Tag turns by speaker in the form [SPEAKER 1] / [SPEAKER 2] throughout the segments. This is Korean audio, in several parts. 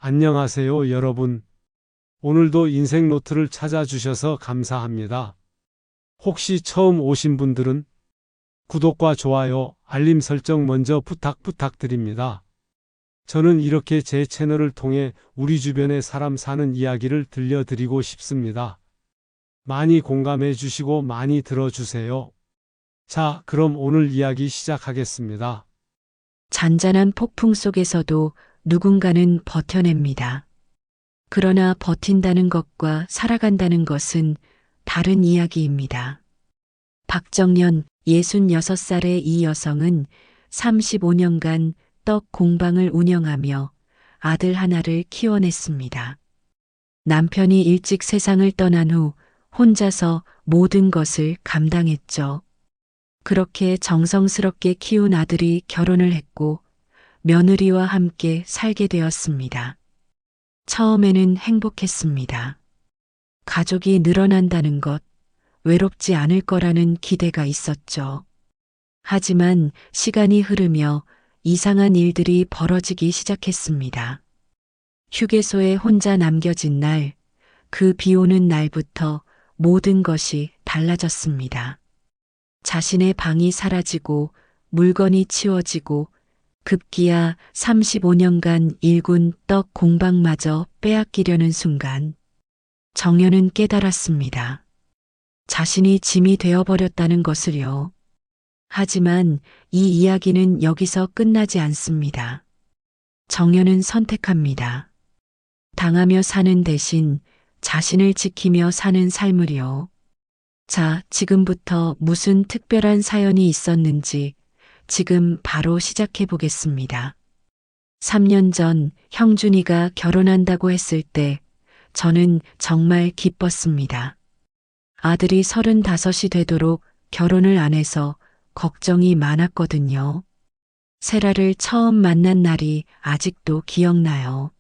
[SPEAKER 1] 안녕하세요, 여러분. 오늘도 인생 노트를 찾아주셔서 감사합니다. 혹시 처음 오신 분들은 구독과 좋아요, 알림 설정 먼저 부탁드립니다. 저는 이렇게 제 채널을 통해 우리 주변의 사람 사는 이야기를 들려드리고 싶습니다. 많이 공감해 주시고 많이 들어주세요. 자, 그럼 오늘 이야기 시작하겠습니다.
[SPEAKER 2] 잔잔한 폭풍 속에서도 누군가는 버텨냅니다. 그러나 버틴다는 것과 살아간다는 것은 다른 이야기입니다. 박정년 66살의 이 여성은 35년간 떡 공방을 운영하며 아들 하나를 키워냈습니다. 남편이 일찍 세상을 떠난 후 혼자서 모든 것을 감당했죠. 그렇게 정성스럽게 키운 아들이 결혼을 했고 며느리와 함께 살게 되었습니다. 처음에는 행복했습니다. 가족이 늘어난다는 것, 외롭지 않을 거라는 기대가 있었죠. 하지만 시간이 흐르며 이상한 일들이 벌어지기 시작했습니다. 휴게소에 혼자 남겨진 날, 그 비 오는 날부터 모든 것이 달라졌습니다. 자신의 방이 사라지고 물건이 치워지고 급기야 35년간 일군 떡 공방마저 빼앗기려는 순간 정연은 깨달았습니다. 자신이 짐이 되어버렸다는 것을요. 하지만 이 이야기는 여기서 끝나지 않습니다. 정연은 선택합니다. 당하며 사는 대신 자신을 지키며 사는 삶을요. 자, 지금부터 무슨 특별한 사연이 있었는지 지금 바로 시작해 보겠습니다. 3년 전 형준이가 결혼한다고 했을 때 저는 정말 기뻤습니다. 아들이 35이 되도록 결혼을 안 해서 걱정이 많았거든요. 세라를 처음 만난 날이 아직도 기억나요.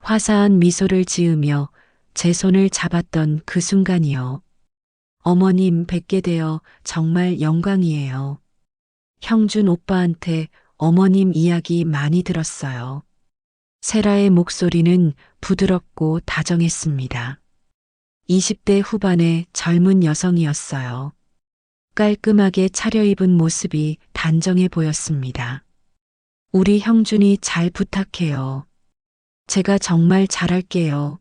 [SPEAKER 2] 화사한 미소를 지으며 제 손을 잡았던 그 순간이요. 어머님 뵙게 되어 정말 영광이에요. 형준 오빠한테 어머님 이야기 많이 들었어요. 세라의 목소리는 부드럽고 다정했습니다. 20대 후반의 젊은 여성이었어요. 깔끔하게 차려입은 모습이 단정해 보였습니다. 우리 형준이 잘 부탁해요. 제가 정말 잘할게요.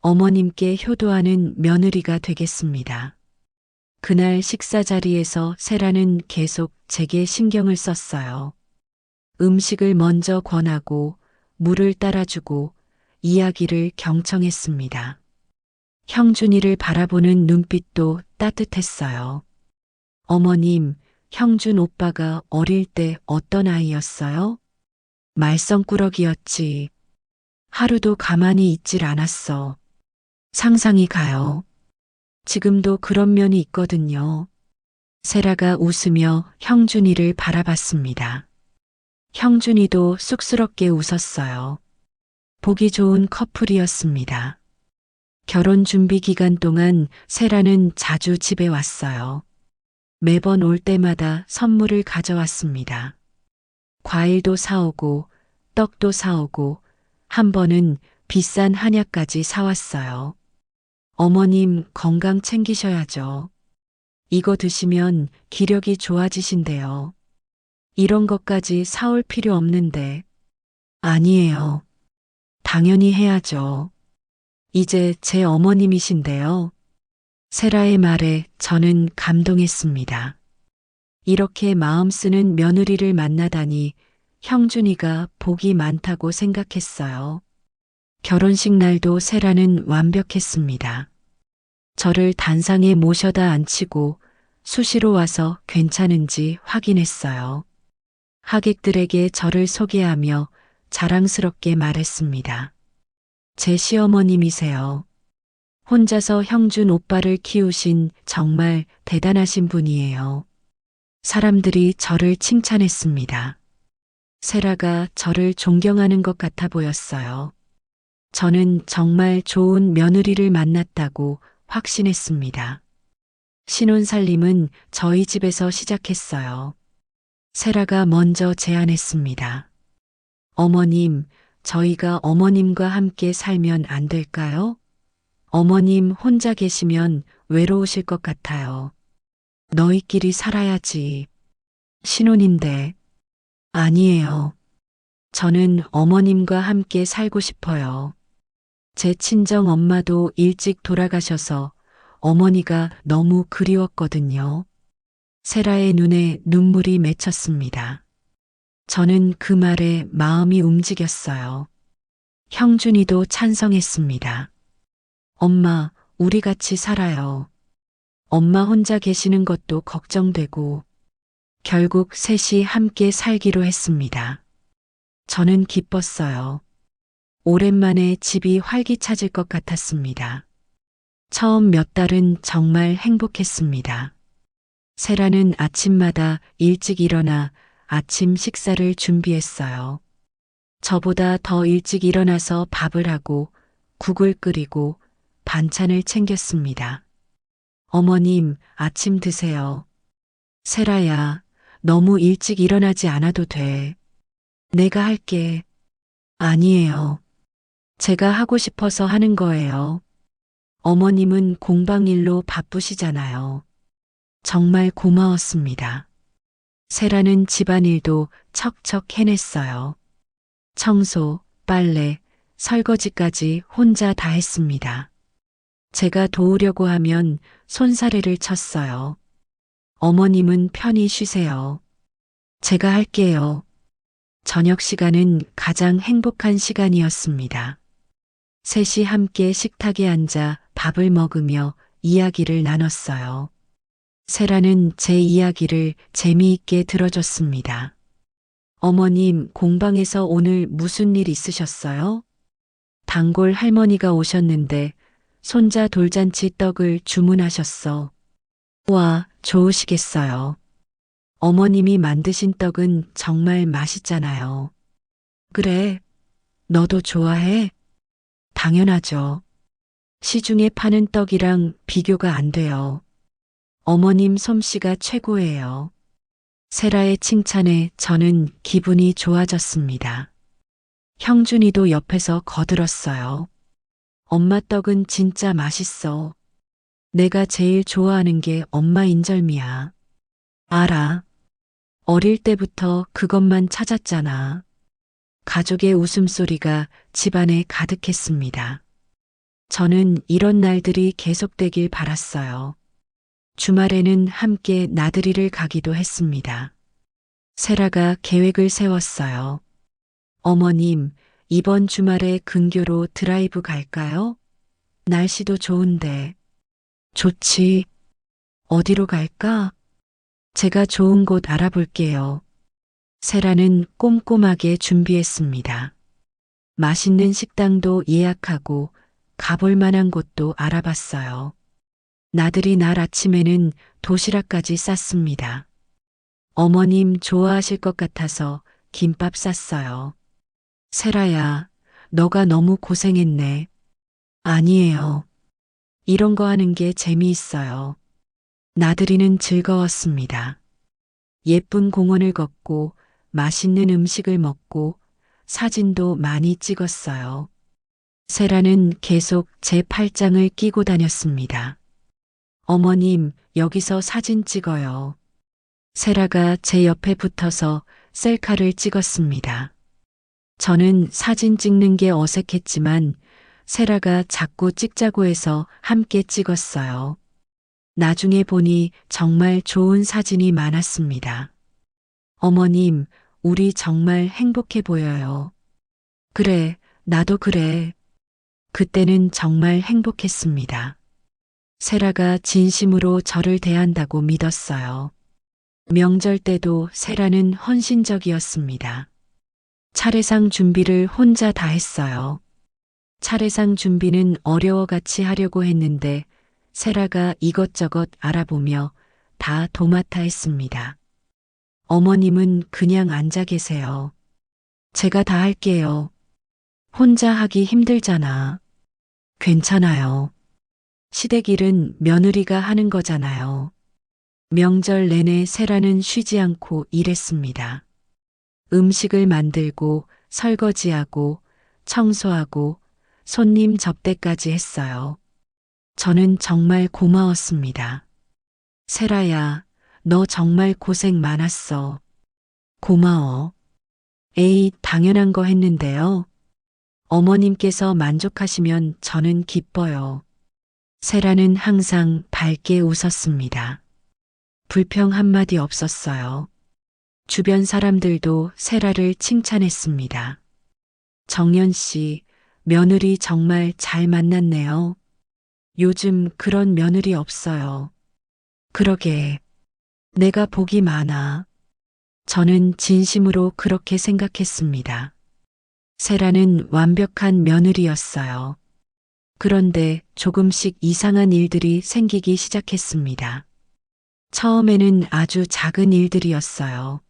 [SPEAKER 2] 어머님께 효도하는 며느리가 되겠습니다. 그날 식사 자리에서 세라는 계속 제게 신경을 썼어요. 음식을 먼저 권하고 물을 따라주고 이야기를 경청했습니다. 형준이를 바라보는 눈빛도 따뜻했어요. 어머님, 형준 오빠가 어릴 때 어떤 아이였어요? 말썽꾸러기였지. 하루도 가만히 있질 않았어. 상상이 가요. 지금도 그런 면이 있거든요. 세라가 웃으며 형준이를 바라봤습니다. 형준이도 쑥스럽게 웃었어요. 보기 좋은 커플이었습니다. 결혼 준비 기간 동안 세라는 자주 집에 왔어요. 매번 올 때마다 선물을 가져왔습니다. 과일도 사오고 떡도 사오고 한 번은 비싼 한약까지 사왔어요. 어머님 건강 챙기셔야죠. 이거 드시면 기력이 좋아지신대요. 이런 것까지 사올 필요 없는데. 아니에요. 당연히 해야죠. 이제 제 어머님이신데요. 세라의 말에 저는 감동했습니다. 이렇게 마음 쓰는 며느리를 만나다니 형준이가 복이 많다고 생각했어요. 결혼식 날도 세라는 완벽했습니다. 저를 단상에 모셔다 앉히고 수시로 와서 괜찮은지 확인했어요. 하객들에게 저를 소개하며 자랑스럽게 말했습니다. 제 시어머님이세요. 혼자서 형준 오빠를 키우신 정말 대단하신 분이에요. 사람들이 저를 칭찬했습니다. 세라가 저를 존경하는 것 같아 보였어요. 저는 정말 좋은 며느리를 만났다고 확신했습니다. 신혼살림은 저희 집에서 시작했어요. 세라가 먼저 제안했습니다. 어머님, 저희가 어머님과 함께 살면 안 될까요? 어머님 혼자 계시면 외로우실 것 같아요. 너희끼리 살아야지. 신혼인데. 아니에요. 저는 어머님과 함께 살고 싶어요. 제 친정 엄마도 일찍 돌아가셔서 어머니가 너무 그리웠거든요. 세라의 눈에 눈물이 맺혔습니다. 저는 그 말에 마음이 움직였어요. 형준이도 찬성했습니다. 엄마, 우리 같이 살아요. 엄마 혼자 계시는 것도 걱정되고, 결국 셋이 함께 살기로 했습니다. 저는 기뻤어요. 오랜만에 집이 활기차질 것 같았습니다. 처음 몇 달은 정말 행복했습니다. 세라는 아침마다 일찍 일어나 아침 식사를 준비했어요. 저보다 더 일찍 일어나서 밥을 하고 국을 끓이고 반찬을 챙겼습니다. 어머님, 아침 드세요. 세라야, 너무 일찍 일어나지 않아도 돼. 내가 할게. 아니에요. 제가 하고 싶어서 하는 거예요. 어머님은 공방일로 바쁘시잖아요. 정말 고마웠습니다. 세라는 집안일도 척척 해냈어요. 청소, 빨래, 설거지까지 혼자 다 했습니다. 제가 도우려고 하면 손사래를 쳤어요. 어머님은 편히 쉬세요. 제가 할게요. 저녁 시간은 가장 행복한 시간이었습니다. 셋이 함께 식탁에 앉아 밥을 먹으며 이야기를 나눴어요. 세라는 제 이야기를 재미있게 들어줬습니다. 어머님, 공방에서 오늘 무슨 일 있으셨어요? 단골 할머니가 오셨는데 손자 돌잔치 떡을 주문하셨어. 와, 좋으시겠어요. 어머님이 만드신 떡은 정말 맛있잖아요. 그래, 너도 좋아해? 당연하죠. 시중에 파는 떡이랑 비교가 안 돼요. 어머님 솜씨가 최고예요. 세라의 칭찬에 저는 기분이 좋아졌습니다. 형준이도 옆에서 거들었어요. 엄마 떡은 진짜 맛있어. 내가 제일 좋아하는 게 엄마 인절미야. 알아. 어릴 때부터 그것만 찾았잖아. 가족의 웃음소리가 집안에 가득했습니다. 저는 이런 날들이 계속되길 바랐어요. 주말에는 함께 나들이를 가기도 했습니다. 세라가 계획을 세웠어요. 어머님, 이번 주말에 근교로 드라이브 갈까요? 날씨도 좋은데. 좋지. 어디로 갈까? 제가 좋은 곳 알아볼게요. 세라는 꼼꼼하게 준비했습니다. 맛있는 식당도 예약하고 가볼 만한 곳도 알아봤어요. 나들이 날 아침에는 도시락까지 쌌습니다. 어머님 좋아하실 것 같아서 김밥 쌌어요. 세라야, 너가 너무 고생했네. 아니에요. 이런 거 하는 게 재미있어요. 나들이는 즐거웠습니다. 예쁜 공원을 걷고 맛있는 음식을 먹고 사진도 많이 찍었어요. 세라는 계속 제 팔짱을 끼고 다녔습니다. 어머님, 여기서 사진 찍어요. 세라가 제 옆에 붙어서 셀카를 찍었습니다. 저는 사진 찍는 게 어색했지만 세라가 자꾸 찍자고 해서 함께 찍었어요. 나중에 보니 정말 좋은 사진이 많았습니다. 어머님, 우리 정말 행복해 보여요. 그래, 나도 그래. 그때는 정말 행복했습니다. 세라가 진심으로 저를 대한다고 믿었어요. 명절 때도 세라는 헌신적이었습니다. 차례상 준비를 혼자 다 했어요. 차례상 준비는 어려워같이 하려고 했는데 세라가 이것저것 알아보며 다 도맡아 했습니다. 어머님은 그냥 앉아 계세요. 제가 다 할게요. 혼자 하기 힘들잖아. 괜찮아요. 시댁일은 며느리가 하는 거잖아요. 명절 내내 세라는 쉬지 않고 일했습니다. 음식을 만들고 설거지하고 청소하고 손님 접대까지 했어요. 저는 정말 고마웠습니다. 세라야, 너 정말 고생 많았어. 고마워. 에이, 당연한 거 했는데요. 어머님께서 만족하시면 저는 기뻐요. 세라는 항상 밝게 웃었습니다. 불평 한마디 없었어요. 주변 사람들도 세라를 칭찬했습니다. 정연 씨, 며느리 정말 잘 만났네요. 요즘 그런 며느리 없어요. 그러게, 내가 복이 많아. 저는 진심으로 그렇게 생각했습니다. 세라는 완벽한 며느리였어요. 그런데 조금씩 이상한 일들이 생기기 시작했습니다. 처음에는 아주 작은 일들이었어요.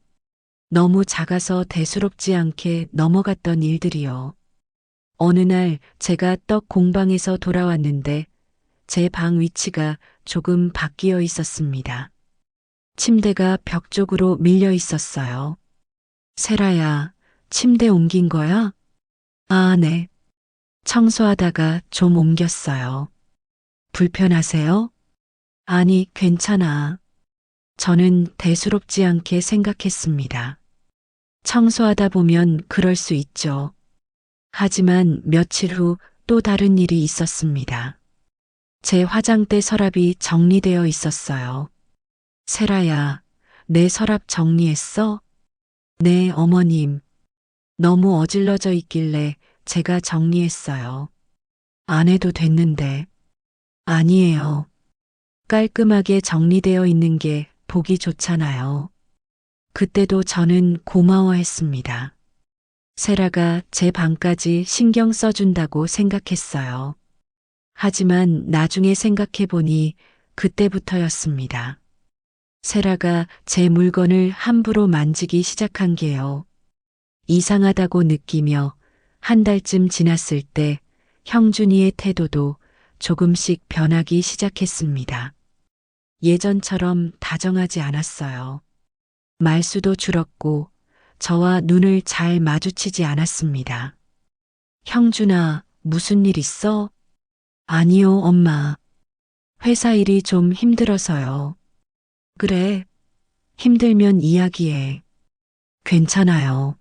[SPEAKER 2] 너무 작아서 대수롭지 않게 넘어갔던 일들이요. 어느 날 제가 떡 공방에서 돌아왔는데 제 방 위치가 조금 바뀌어 있었습니다. 침대가 벽 쪽으로 밀려 있었어요. 세라야, 침대 옮긴 거야? 아, 네. 청소하다가 좀 옮겼어요. 불편하세요? 아니, 괜찮아. 저는 대수롭지 않게 생각했습니다. 청소하다 보면 그럴 수 있죠. 하지만 며칠 후 또 다른 일이 있었습니다. 제 화장대 서랍이 정리되어 있었어요. 세라야, 내 서랍 정리했어? 네, 어머님. 너무 어질러져 있길래 제가 정리했어요. 안 해도 됐는데. 아니에요. 깔끔하게 정리되어 있는 게 보기 좋잖아요. 그때도 저는 고마워했습니다. 세라가 제 방까지 신경 써준다고 생각했어요. 하지만 나중에 생각해보니 그때부터였습니다. 세라가 제 물건을 함부로 만지기 시작한 게요. 이상하다고 느끼며 한 달쯤 지났을 때 형준이의 태도도 조금씩 변하기 시작했습니다. 예전처럼 다정하지 않았어요. 말수도 줄었고 저와 눈을 잘 마주치지 않았습니다. 형준아, 무슨 일 있어? 아니요, 엄마. 회사 일이 좀 힘들어서요. 그래. 힘들면 이야기해. 괜찮아요.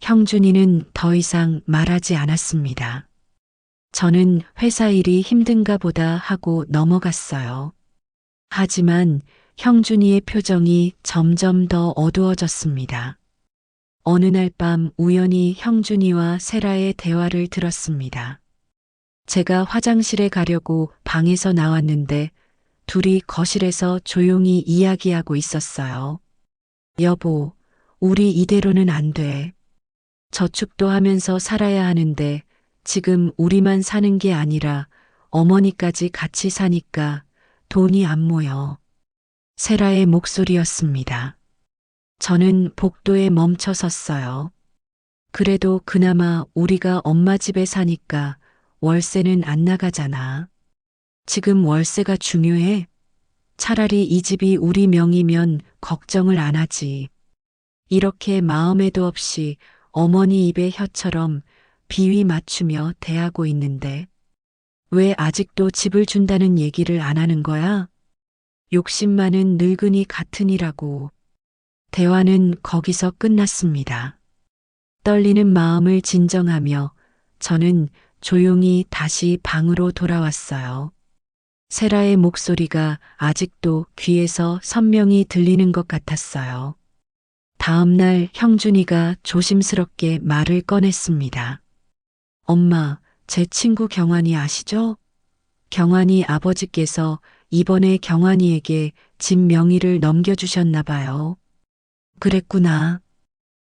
[SPEAKER 2] 형준이는 더 이상 말하지 않았습니다. 저는 회사 일이 힘든가 보다 하고 넘어갔어요. 하지만 형준이의 표정이 점점 더 어두워졌습니다. 어느 날 밤 우연히 형준이와 세라의 대화를 들었습니다. 제가 화장실에 가려고 방에서 나왔는데 둘이 거실에서 조용히 이야기하고 있었어요. 여보, 우리 이대로는 안 돼. 저축도 하면서 살아야 하는데 지금 우리만 사는 게 아니라 어머니까지 같이 사니까 돈이 안 모여. 세라의 목소리였습니다. 저는 복도에 멈춰 섰어요. 그래도 그나마 우리가 엄마 집에 사니까 월세는 안 나가잖아. 지금 월세가 중요해? 차라리 이 집이 우리 명의면 걱정을 안 하지. 이렇게 마음에도 없이 어머니 입에 혀처럼 비위 맞추며 대하고 있는데 왜 아직도 집을 준다는 얘기를 안 하는 거야? 욕심 많은 늙은이 같으니라고. 대화는 거기서 끝났습니다. 떨리는 마음을 진정하며 저는 조용히 다시 방으로 돌아왔어요. 세라의 목소리가 아직도 귀에서 선명히 들리는 것 같았어요. 다음 날 형준이가 조심스럽게 말을 꺼냈습니다. 엄마, 제 친구 경환이 아시죠? 경환이 아버지께서 이번에 경환이에게 집 명의를 넘겨주셨나 봐요. 그랬구나.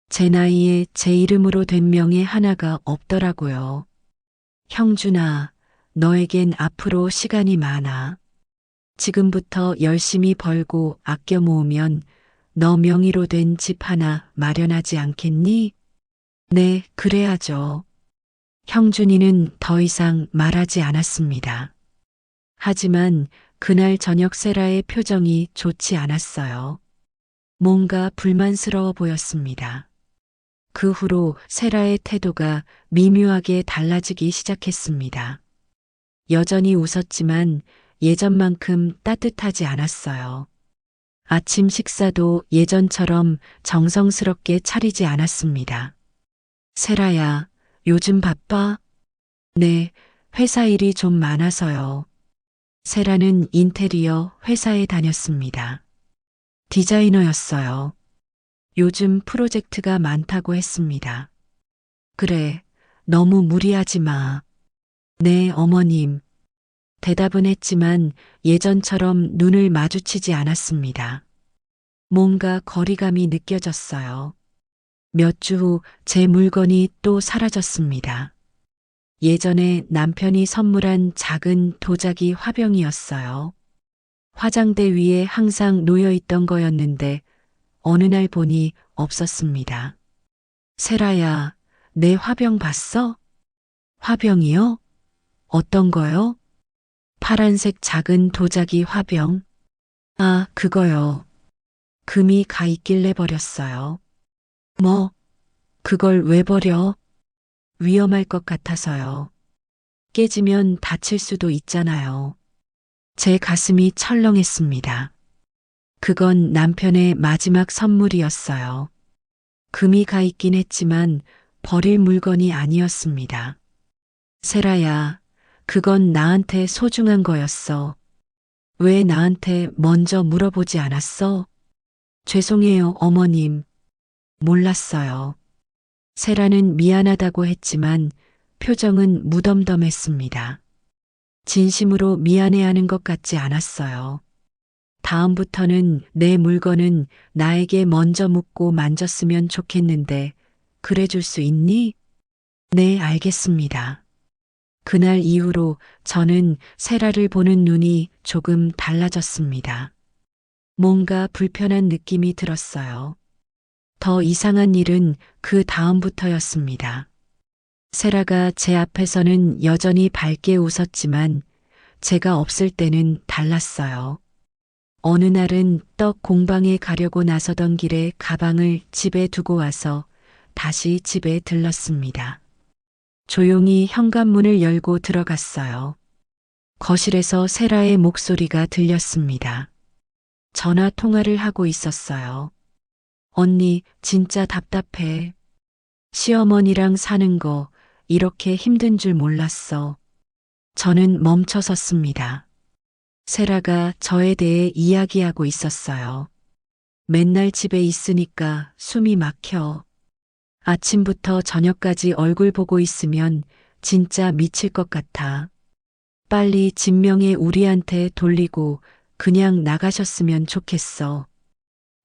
[SPEAKER 2] 제 나이에 제 이름으로 된 명예 하나가 없더라고요. 형준아, 너에겐 앞으로 시간이 많아. 지금부터 열심히 벌고 아껴 모으면 너 명의로 된 집 하나 마련하지 않겠니? 네, 그래야죠. 형준이는 더 이상 말하지 않았습니다. 하지만 그날 저녁 세라의 표정이 좋지 않았어요. 뭔가 불만스러워 보였습니다. 그 후로 세라의 태도가 미묘하게 달라지기 시작했습니다. 여전히 웃었지만 예전만큼 따뜻하지 않았어요. 아침 식사도 예전처럼 정성스럽게 차리지 않았습니다. 세라야, 요즘 바빠? 네, 회사 일이 좀 많아서요. 세라는 인테리어 회사에 다녔습니다. 디자이너였어요. 요즘 프로젝트가 많다고 했습니다. 그래, 너무 무리하지 마. 네, 어머님. 대답은 했지만 예전처럼 눈을 마주치지 않았습니다. 뭔가 거리감이 느껴졌어요. 몇 주 후 제 물건이 또 사라졌습니다. 예전에 남편이 선물한 작은 도자기 화병이었어요. 화장대 위에 항상 놓여 있던 거였는데 어느 날 보니 없었습니다. 세라야, 내 화병 봤어? 화병이요? 어떤 거요? 파란색 작은 도자기 화병. 아, 그거요. 금이 가 있길래 버렸어요. 뭐, 그걸 왜 버려? 위험할 것 같아서요. 깨지면 다칠 수도 있잖아요. 제 가슴이 철렁했습니다. 그건 남편의 마지막 선물이었어요. 금이 가 있긴 했지만 버릴 물건이 아니었습니다. 세라야, 그건 나한테 소중한 거였어. 왜 나한테 먼저 물어보지 않았어? 죄송해요, 어머님. 몰랐어요. 세라는 미안하다고 했지만 표정은 무덤덤했습니다. 진심으로 미안해하는 것 같지 않았어요. 다음부터는 내 물건은 나에게 먼저 묻고 만졌으면 좋겠는데 그래 줄 수 있니? 네, 알겠습니다. 그날 이후로 저는 세라를 보는 눈이 조금 달라졌습니다. 뭔가 불편한 느낌이 들었어요. 더 이상한 일은 그 다음부터였습니다. 세라가 제 앞에서는 여전히 밝게 웃었지만 제가 없을 때는 달랐어요. 어느 날은 떡 공방에 가려고 나서던 길에 가방을 집에 두고 와서 다시 집에 들렀습니다. 조용히 현관문을 열고 들어갔어요. 거실에서 세라의 목소리가 들렸습니다. 전화 통화를 하고 있었어요. 언니, 진짜 답답해. 시어머니랑 사는 거 이렇게 힘든 줄 몰랐어. 저는 멈춰섰습니다. 세라가 저에 대해 이야기하고 있었어요. 맨날 집에 있으니까 숨이 막혀. 아침부터 저녁까지 얼굴 보고 있으면 진짜 미칠 것 같아. 빨리 진명에 우리한테 돌리고 그냥 나가셨으면 좋겠어.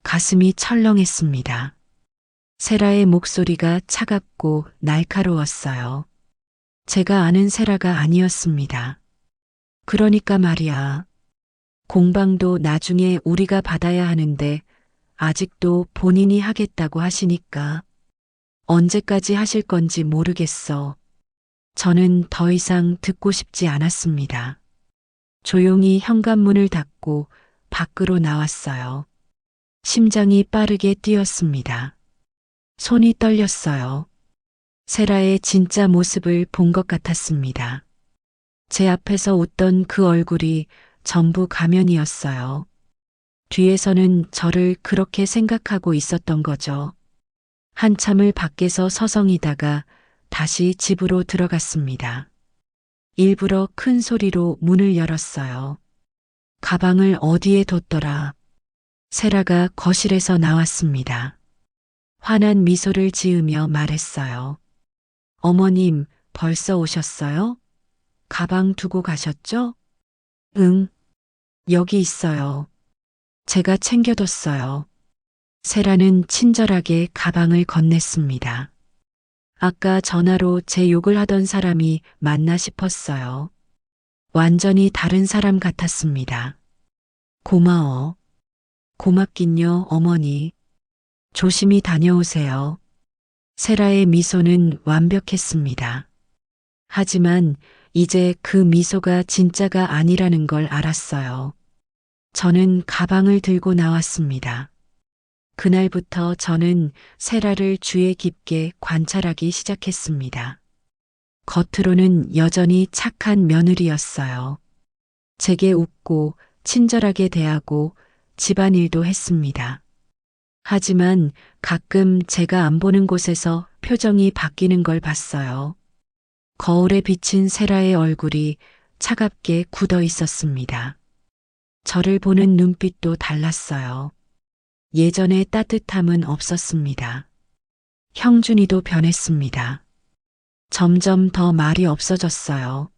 [SPEAKER 2] 가슴이 철렁했습니다. 세라의 목소리가 차갑고 날카로웠어요. 제가 아는 세라가 아니었습니다. 그러니까 말이야. 공방도 나중에 우리가 받아야 하는데 아직도 본인이 하겠다고 하시니까 언제까지 하실 건지 모르겠어. 저는 더 이상 듣고 싶지 않았습니다. 조용히 현관문을 닫고 밖으로 나왔어요. 심장이 빠르게 뛰었습니다. 손이 떨렸어요. 세라의 진짜 모습을 본 것 같았습니다. 제 앞에서 웃던 그 얼굴이 전부 가면이었어요. 뒤에서는 저를 그렇게 생각하고 있었던 거죠. 한참을 밖에서 서성이다가 다시 집으로 들어갔습니다. 일부러 큰 소리로 문을 열었어요. 가방을 어디에 뒀더라. 세라가 거실에서 나왔습니다. 환한 미소를 지으며 말했어요. 어머님, 벌써 오셨어요? 가방 두고 가셨죠? 응, 여기 있어요. 제가 챙겨뒀어요. 세라는 친절하게 가방을 건넸습니다. 아까 전화로 제 욕을 하던 사람이 맞나 싶었어요. 완전히 다른 사람 같았습니다. 고마워. 고맙긴요, 어머니. 조심히 다녀오세요. 세라의 미소는 완벽했습니다. 하지만 이제 그 미소가 진짜가 아니라는 걸 알았어요. 저는 가방을 들고 나왔습니다. 그날부터 저는 세라를 주의 깊게 관찰하기 시작했습니다. 겉으로는 여전히 착한 며느리였어요. 제게 웃고 친절하게 대하고 집안일도 했습니다. 하지만 가끔 제가 안 보는 곳에서 표정이 바뀌는 걸 봤어요. 거울에 비친 세라의 얼굴이 차갑게 굳어 있었습니다. 저를 보는 눈빛도 달랐어요. 예전의 따뜻함은 없었습니다. 형준이도 변했습니다. 점점 더 말이 없어졌어요.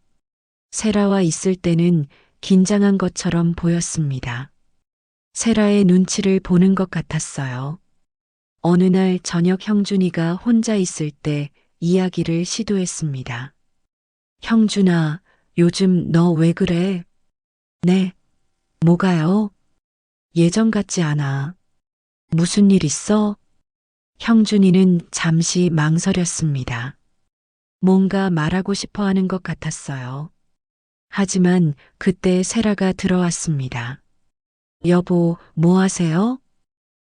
[SPEAKER 2] 세라와 있을 때는 긴장한 것처럼 보였습니다. 세라의 눈치를 보는 것 같았어요. 어느 날 저녁 형준이가 혼자 있을 때 이야기를 시도했습니다. 형준아, 요즘 너 왜 그래? 네, 뭐가요? 예전 같지 않아. 무슨 일 있어? 형준이는 잠시 망설였습니다. 뭔가 말하고 싶어 하는 것 같았어요. 하지만 그때 세라가 들어왔습니다. 여보, 뭐 하세요?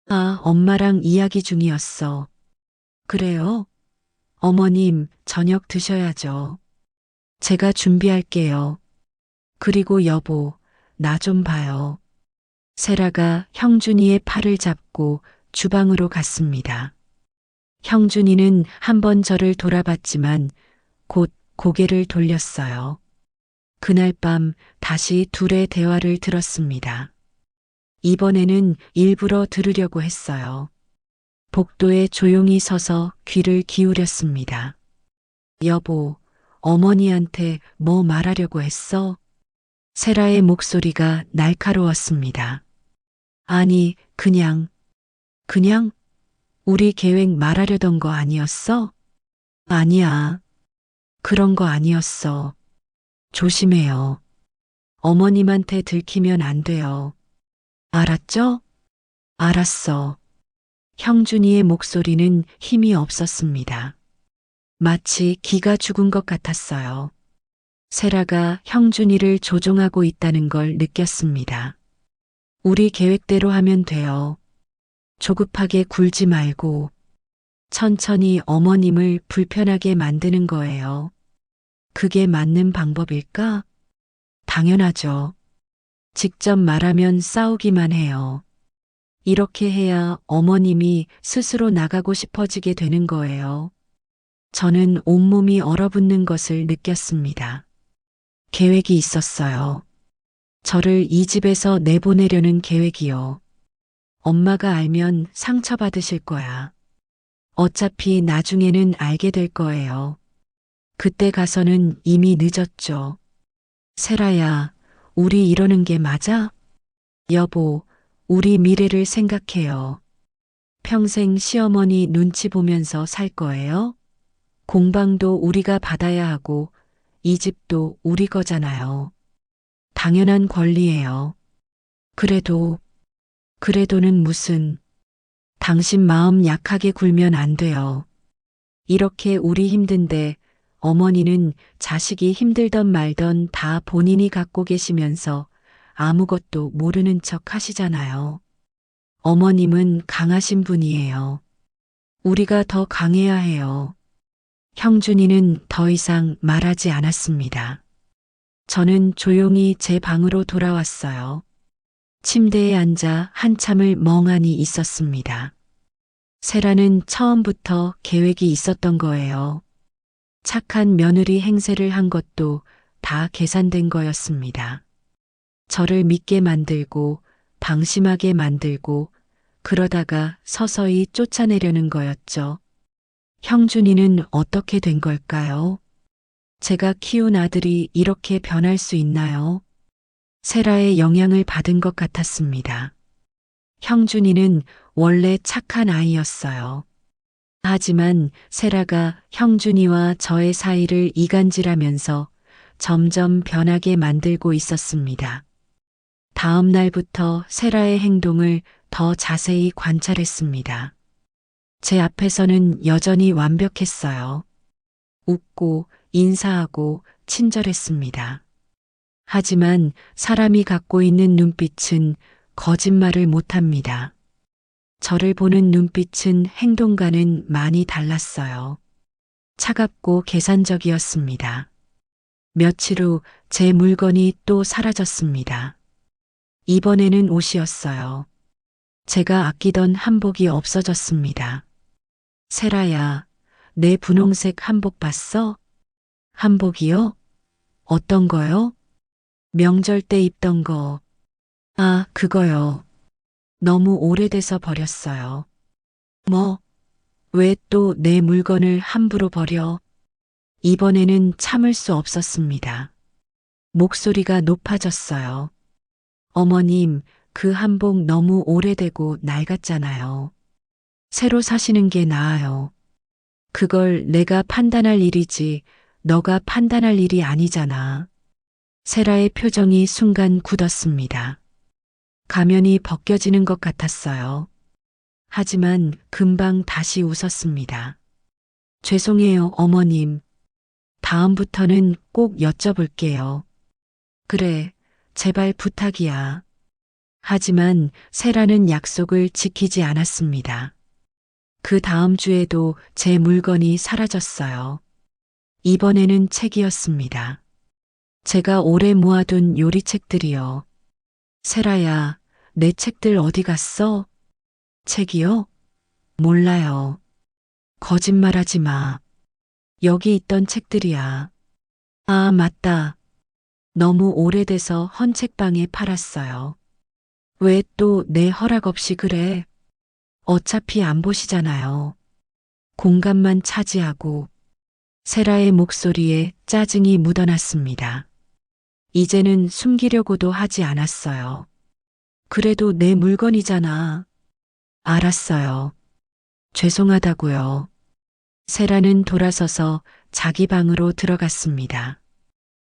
[SPEAKER 2] 아, 엄마랑 이야기 중이었어. 그래요? 어머님, 저녁 드셔야죠. 제가 준비할게요. 그리고 여보, 나 좀 봐요. 세라가 형준이의 팔을 잡고 주방으로 갔습니다. 형준이는 한번 저를 돌아봤지만 곧 고개를 돌렸어요. 그날 밤 다시 둘의 대화를 들었습니다. 이번에는 일부러 들으려고 했어요. 복도에 조용히 서서 귀를 기울였습니다. 여보, 어머니한테 뭐 말하려고 했어? 세라의 목소리가 날카로웠습니다. 아니, 그냥 우리 계획 말하려던 거 아니었어? 아니야. 그런 거 아니었어. 조심해요. 어머님한테 들키면 안 돼요. 알았죠? 알았어. 형준이의 목소리는 힘이 없었습니다. 마치 기가 죽은 것 같았어요. 세라가 형준이를 조종하고 있다는 걸 느꼈습니다. 우리 계획대로 하면 돼요. 조급하게 굴지 말고 천천히 어머님을 불편하게 만드는 거예요. 그게 맞는 방법일까? 당연하죠. 직접 말하면 싸우기만 해요. 이렇게 해야 어머님이 스스로 나가고 싶어지게 되는 거예요. 저는 온몸이 얼어붙는 것을 느꼈습니다. 계획이 있었어요. 저를 이 집에서 내보내려는 계획이요. 엄마가 알면 상처받으실 거야. 어차피 나중에는 알게 될 거예요. 그때 가서는 이미 늦었죠. 세라야, 우리 이러는 게 맞아? 여보, 우리 미래를 생각해요. 평생 시어머니 눈치 보면서 살 거예요? 공방도 우리가 받아야 하고 이 집도 우리 거잖아요. 당연한 권리예요. 그래도는 무슨, 당신 마음 약하게 굴면 안 돼요. 이렇게 우리 힘든데 어머니는 자식이 힘들던 말던 다 본인이 갖고 계시면서 아무것도 모르는 척 하시잖아요. 어머님은 강하신 분이에요. 우리가 더 강해야 해요. 형준이는 더 이상 말하지 않았습니다. 저는 조용히 제 방으로 돌아왔어요. 침대에 앉아 한참을 멍하니 있었습니다. 세라는 처음부터 계획이 있었던 거예요. 착한 며느리 행세를 한 것도 다 계산된 거였습니다. 저를 믿게 만들고 방심하게 만들고 그러다가 서서히 쫓아내려는 거였죠. 형준이는 어떻게 된 걸까요? 제가 키운 아들이 이렇게 변할 수 있나요? 세라의 영향을 받은 것 같았습니다. 형준이는 원래 착한 아이였어요. 하지만 세라가 형준이와 저의 사이를 이간질하면서 점점 변하게 만들고 있었습니다. 다음 날부터 세라의 행동을 더 자세히 관찰했습니다. 제 앞에서는 여전히 완벽했어요. 웃고 인사하고 친절했습니다. 하지만 사람이 갖고 있는 눈빛은 거짓말을 못합니다. 저를 보는 눈빛은 행동과는 많이 달랐어요. 차갑고 계산적이었습니다. 며칠 후 제 물건이 또 사라졌습니다. 이번에는 옷이었어요. 제가 아끼던 한복이 없어졌습니다. 세라야, 내 분홍색 한복 봤어? 한복이요? 어떤 거요? 명절 때 입던 거. 아, 그거요. 너무 오래돼서 버렸어요. 뭐, 왜 또 내 물건을 함부로 버려? 이번에는 참을 수 없었습니다. 목소리가 높아졌어요. 어머님, 그 한복 너무 오래되고 낡았잖아요. 새로 사시는 게 나아요. 그걸 내가 판단할 일이지, 너가 판단할 일이 아니잖아. 세라의 표정이 순간 굳었습니다. 가면이 벗겨지는 것 같았어요. 하지만 금방 다시 웃었습니다. 죄송해요, 어머님. 다음부터는 꼭 여쭤볼게요. 그래, 제발 부탁이야. 하지만 세라는 약속을 지키지 않았습니다. 그 다음 주에도 제 물건이 사라졌어요. 이번에는 책이었습니다. 제가 오래 모아둔 요리책들이요. 세라야, 내 책들 어디 갔어? 책이요? 몰라요. 거짓말하지 마. 여기 있던 책들이야. 아, 맞다. 너무 오래돼서 헌책방에 팔았어요. 왜 또 내 허락 없이 그래? 어차피 안 보시잖아요. 공간만 차지하고. 세라의 목소리에 짜증이 묻어났습니다. 이제는 숨기려고도 하지 않았어요. 그래도 내 물건이잖아. 알았어요. 죄송하다고요. 세라는 돌아서서 자기 방으로 들어갔습니다.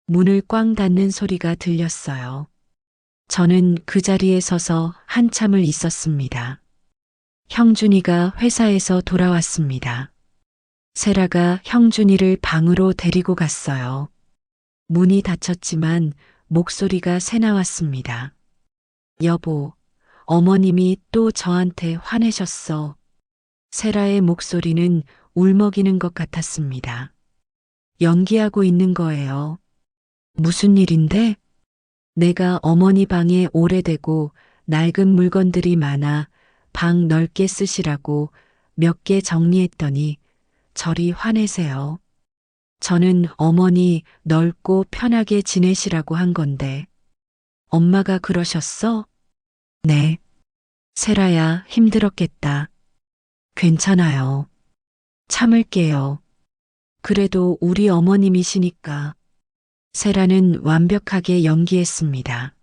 [SPEAKER 2] 문을 꽝 닫는 소리가 들렸어요. 저는 그 자리에 서서 한참을 있었습니다. 형준이가 회사에서 돌아왔습니다. 세라가 형준이를 방으로 데리고 갔어요. 문이 닫혔지만 목소리가 새나왔습니다. 여보, 어머님이 또 저한테 화내셨어. 세라의 목소리는 울먹이는 것 같았습니다. 연기하고 있는 거예요. 무슨 일인데? 내가 어머니 방에 오래되고 낡은 물건들이 많아 방 넓게 쓰시라고 몇 개 정리했더니 저리 화내세요. 저는 어머니 넓고 편하게 지내시라고 한 건데. 엄마가 그러셨어? 네. 세라야, 힘들었겠다. 괜찮아요. 참을게요. 그래도 우리 어머님이시니까. 세라는 완벽하게 연기했습니다.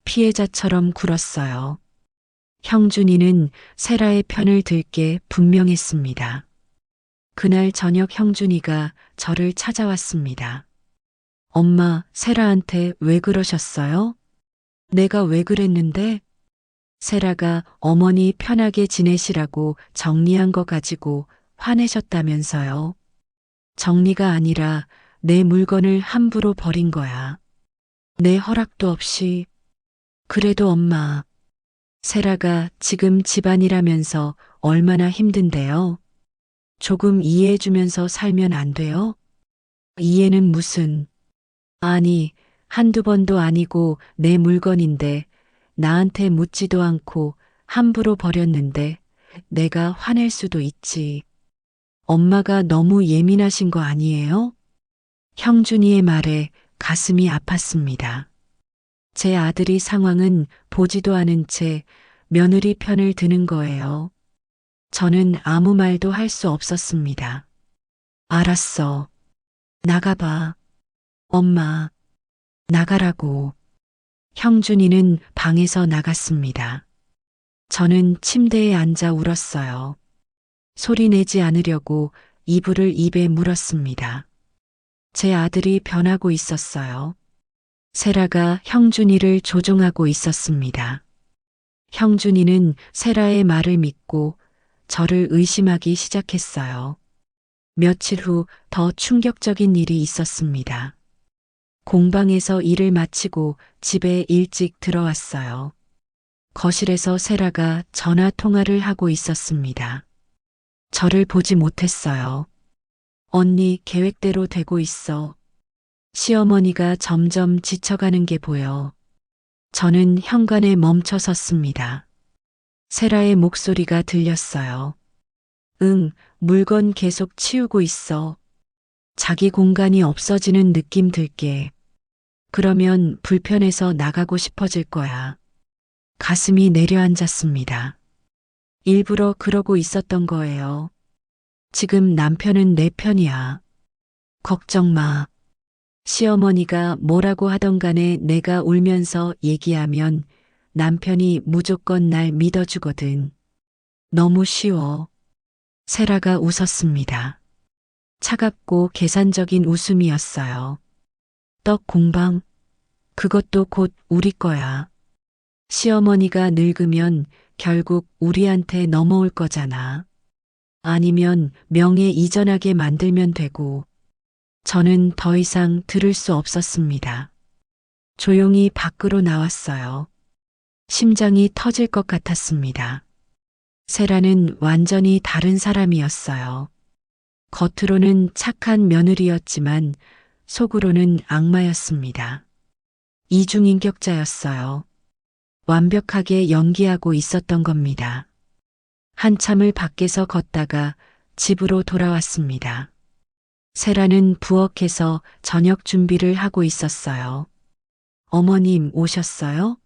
[SPEAKER 2] 피해자처럼 굴었어요. 형준이는 세라의 편을 들게 분명했습니다. 그날 저녁 형준이가 저를 찾아왔습니다. 엄마, 세라한테 왜 그러셨어요? 내가 왜 그랬는데? 세라가 어머니 편하게 지내시라고 정리한 거 가지고 화내셨다면서요. 정리가 아니라 내 물건을 함부로 버린 거야. 내 허락도 없이. 그래도 엄마, 세라가 지금 집안이라면서 얼마나 힘든데요. 조금 이해해주면서 살면 안 돼요? 이해는 무슨. 아니, 한두 번도 아니고 내 물건인데 나한테 묻지도 않고 함부로 버렸는데 내가 화낼 수도 있지. 엄마가 너무 예민하신 거 아니에요? 형준이의 말에 가슴이 아팠습니다. 제 아들이 상황은 보지도 않은 채 며느리 편을 드는 거예요. 저는 아무 말도 할 수 없었습니다. 알았어. 나가봐. 엄마, 나가라고. 형준이는 방에서 나갔습니다. 저는 침대에 앉아 울었어요. 소리 내지 않으려고 이불을 입에 물었습니다. 제 아들이 변하고 있었어요. 세라가 형준이를 조종하고 있었습니다. 형준이는 세라의 말을 믿고 저를 의심하기 시작했어요. 며칠 후 더 충격적인 일이 있었습니다. 공방에서 일을 마치고 집에 일찍 들어왔어요. 거실에서 세라가 전화 통화를 하고 있었습니다. 저를 보지 못했어요. 언니 계획대로 되고 있어. 시어머니가 점점 지쳐가는 게 보여. 저는 현관에 멈춰 섰습니다. 세라의 목소리가 들렸어요. 응, 물건 계속 치우고 있어. 자기 공간이 없어지는 느낌 들게. 그러면 불편해서 나가고 싶어질 거야. 가슴이 내려앉았습니다. 일부러 그러고 있었던 거예요. 지금 남편은 내 편이야. 걱정 마. 시어머니가 뭐라고 하던 간에 내가 울면서 얘기하면 남편이 무조건 날 믿어주거든. 너무 쉬워. 세라가 웃었습니다. 차갑고 계산적인 웃음이었어요. 떡 공방? 그것도 곧 우리 거야. 시어머니가 늙으면 결국 우리한테 넘어올 거잖아. 아니면 명예 이전하게 만들면 되고. 저는 더 이상 들을 수 없었습니다. 조용히 밖으로 나왔어요. 심장이 터질 것 같았습니다. 세라는 완전히 다른 사람이었어요. 겉으로는 착한 며느리였지만 속으로는 악마였습니다. 이중인격자였어요. 완벽하게 연기하고 있었던 겁니다. 한참을 밖에서 걷다가 집으로 돌아왔습니다. 세라는 부엌에서 저녁 준비를 하고 있었어요. 어머님 오셨어요?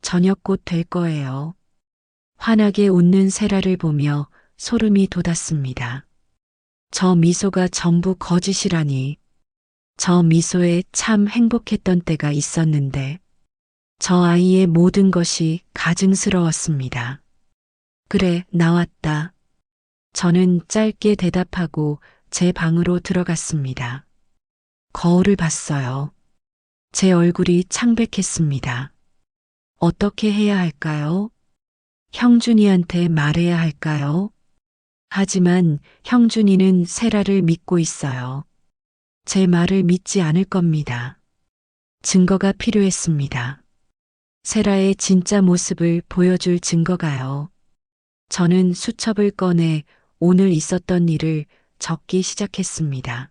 [SPEAKER 2] 저녁 곧 될 거예요. 환하게 웃는 세라를 보며 소름이 돋았습니다. 저 미소가 전부 거짓이라니. 저 미소에 참 행복했던 때가 있었는데 저 아이의 모든 것이 가증스러웠습니다. 그래, 나왔다. 저는 짧게 대답하고 제 방으로 들어갔습니다. 거울을 봤어요. 제 얼굴이 창백했습니다. 어떻게 해야 할까요? 형준이한테 말해야 할까요? 하지만 형준이는 세라를 믿고 있어요. 제 말을 믿지 않을 겁니다. 증거가 필요했습니다. 세라의 진짜 모습을 보여줄 증거가요. 저는 수첩을 꺼내 오늘 있었던 일을 적기 시작했습니다.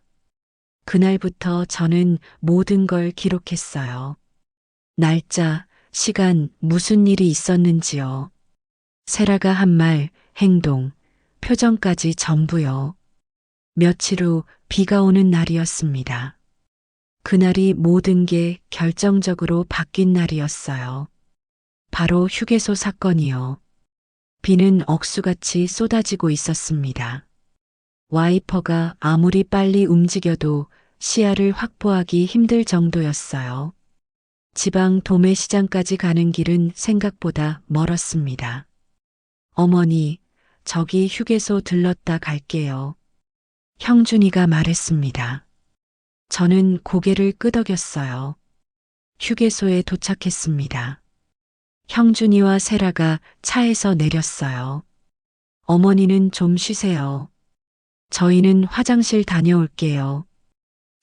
[SPEAKER 2] 그날부터 저는 모든 걸 기록했어요. 날짜, 시간, 무슨 일이 있었는지요. 세라가 한 말, 행동, 표정까지 전부요. 며칠 후 비가 오는 날이었습니다. 그날이 모든 게 결정적으로 바뀐 날이었어요. 바로 휴게소 사건이요. 비는 억수같이 쏟아지고 있었습니다. 와이퍼가 아무리 빨리 움직여도 시야를 확보하기 힘들 정도였어요. 지방 도매시장까지 가는 길은 생각보다 멀었습니다. 어머니, 저기 휴게소 들렀다 갈게요. 형준이가 말했습니다. 저는 고개를 끄덕였어요. 휴게소에 도착했습니다. 형준이와 세라가 차에서 내렸어요. 어머니는 좀 쉬세요. 저희는 화장실 다녀올게요.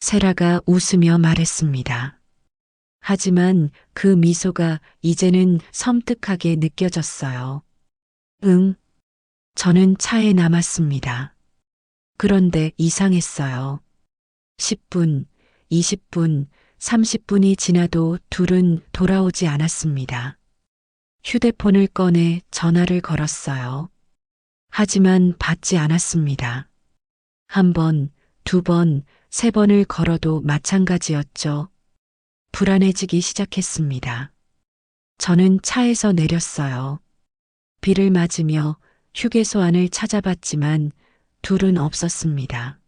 [SPEAKER 2] 세라가 웃으며 말했습니다. 하지만 그 미소가 이제는 섬뜩하게 느껴졌어요. 응. 저는 차에 남았습니다. 그런데 이상했어요. 10분, 20분, 30분이 지나도 둘은 돌아오지 않았습니다. 휴대폰을 꺼내 전화를 걸었어요. 하지만 받지 않았습니다. 한 번, 두 번, 세 번을 걸어도 마찬가지였죠. 불안해지기 시작했습니다. 저는 차에서 내렸어요. 비를 맞으며 휴게소 안을 찾아봤지만 둘은 없었습니다.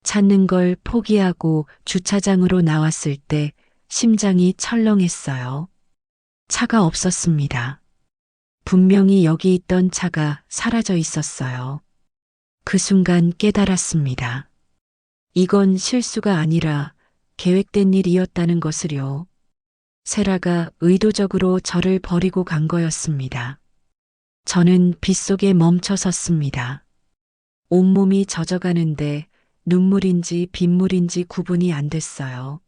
[SPEAKER 2] 찾는 걸 포기하고 주차장으로 나왔을 때 심장이 철렁했어요. 차가 없었습니다. 분명히 여기 있던 차가 사라져 있었어요. 그 순간 깨달았습니다. 이건 실수가 아니라 계획된 일이었다는 것을요. 세라가 의도적으로 저를 버리고 간 거였습니다. 저는 빗속에 멈춰 섰습니다. 온몸이 젖어가는데 눈물인지 빗물인지 구분이 안 됐어요.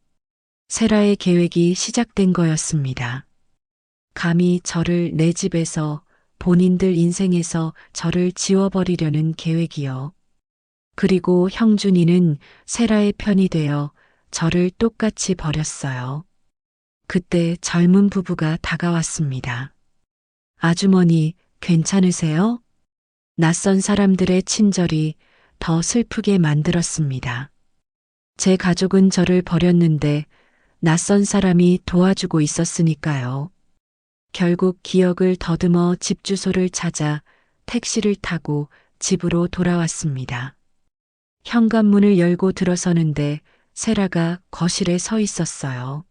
[SPEAKER 2] 세라의 계획이 시작된 거였습니다. 감히 저를 내 집에서 본인들 인생에서 저를 지워버리려는 계획이요. 그리고 형준이는 세라의 편이 되어 저를 똑같이 버렸어요. 그때 젊은 부부가 다가왔습니다. 아주머니, 괜찮으세요? 낯선 사람들의 친절이 더 슬프게 만들었습니다. 제 가족은 저를 버렸는데 낯선 사람이 도와주고 있었으니까요. 결국 기억을 더듬어 집 주소를 찾아 택시를 타고 집으로 돌아왔습니다. 현관문을 열고 들어서는데 세라가 거실에 서 있었어요.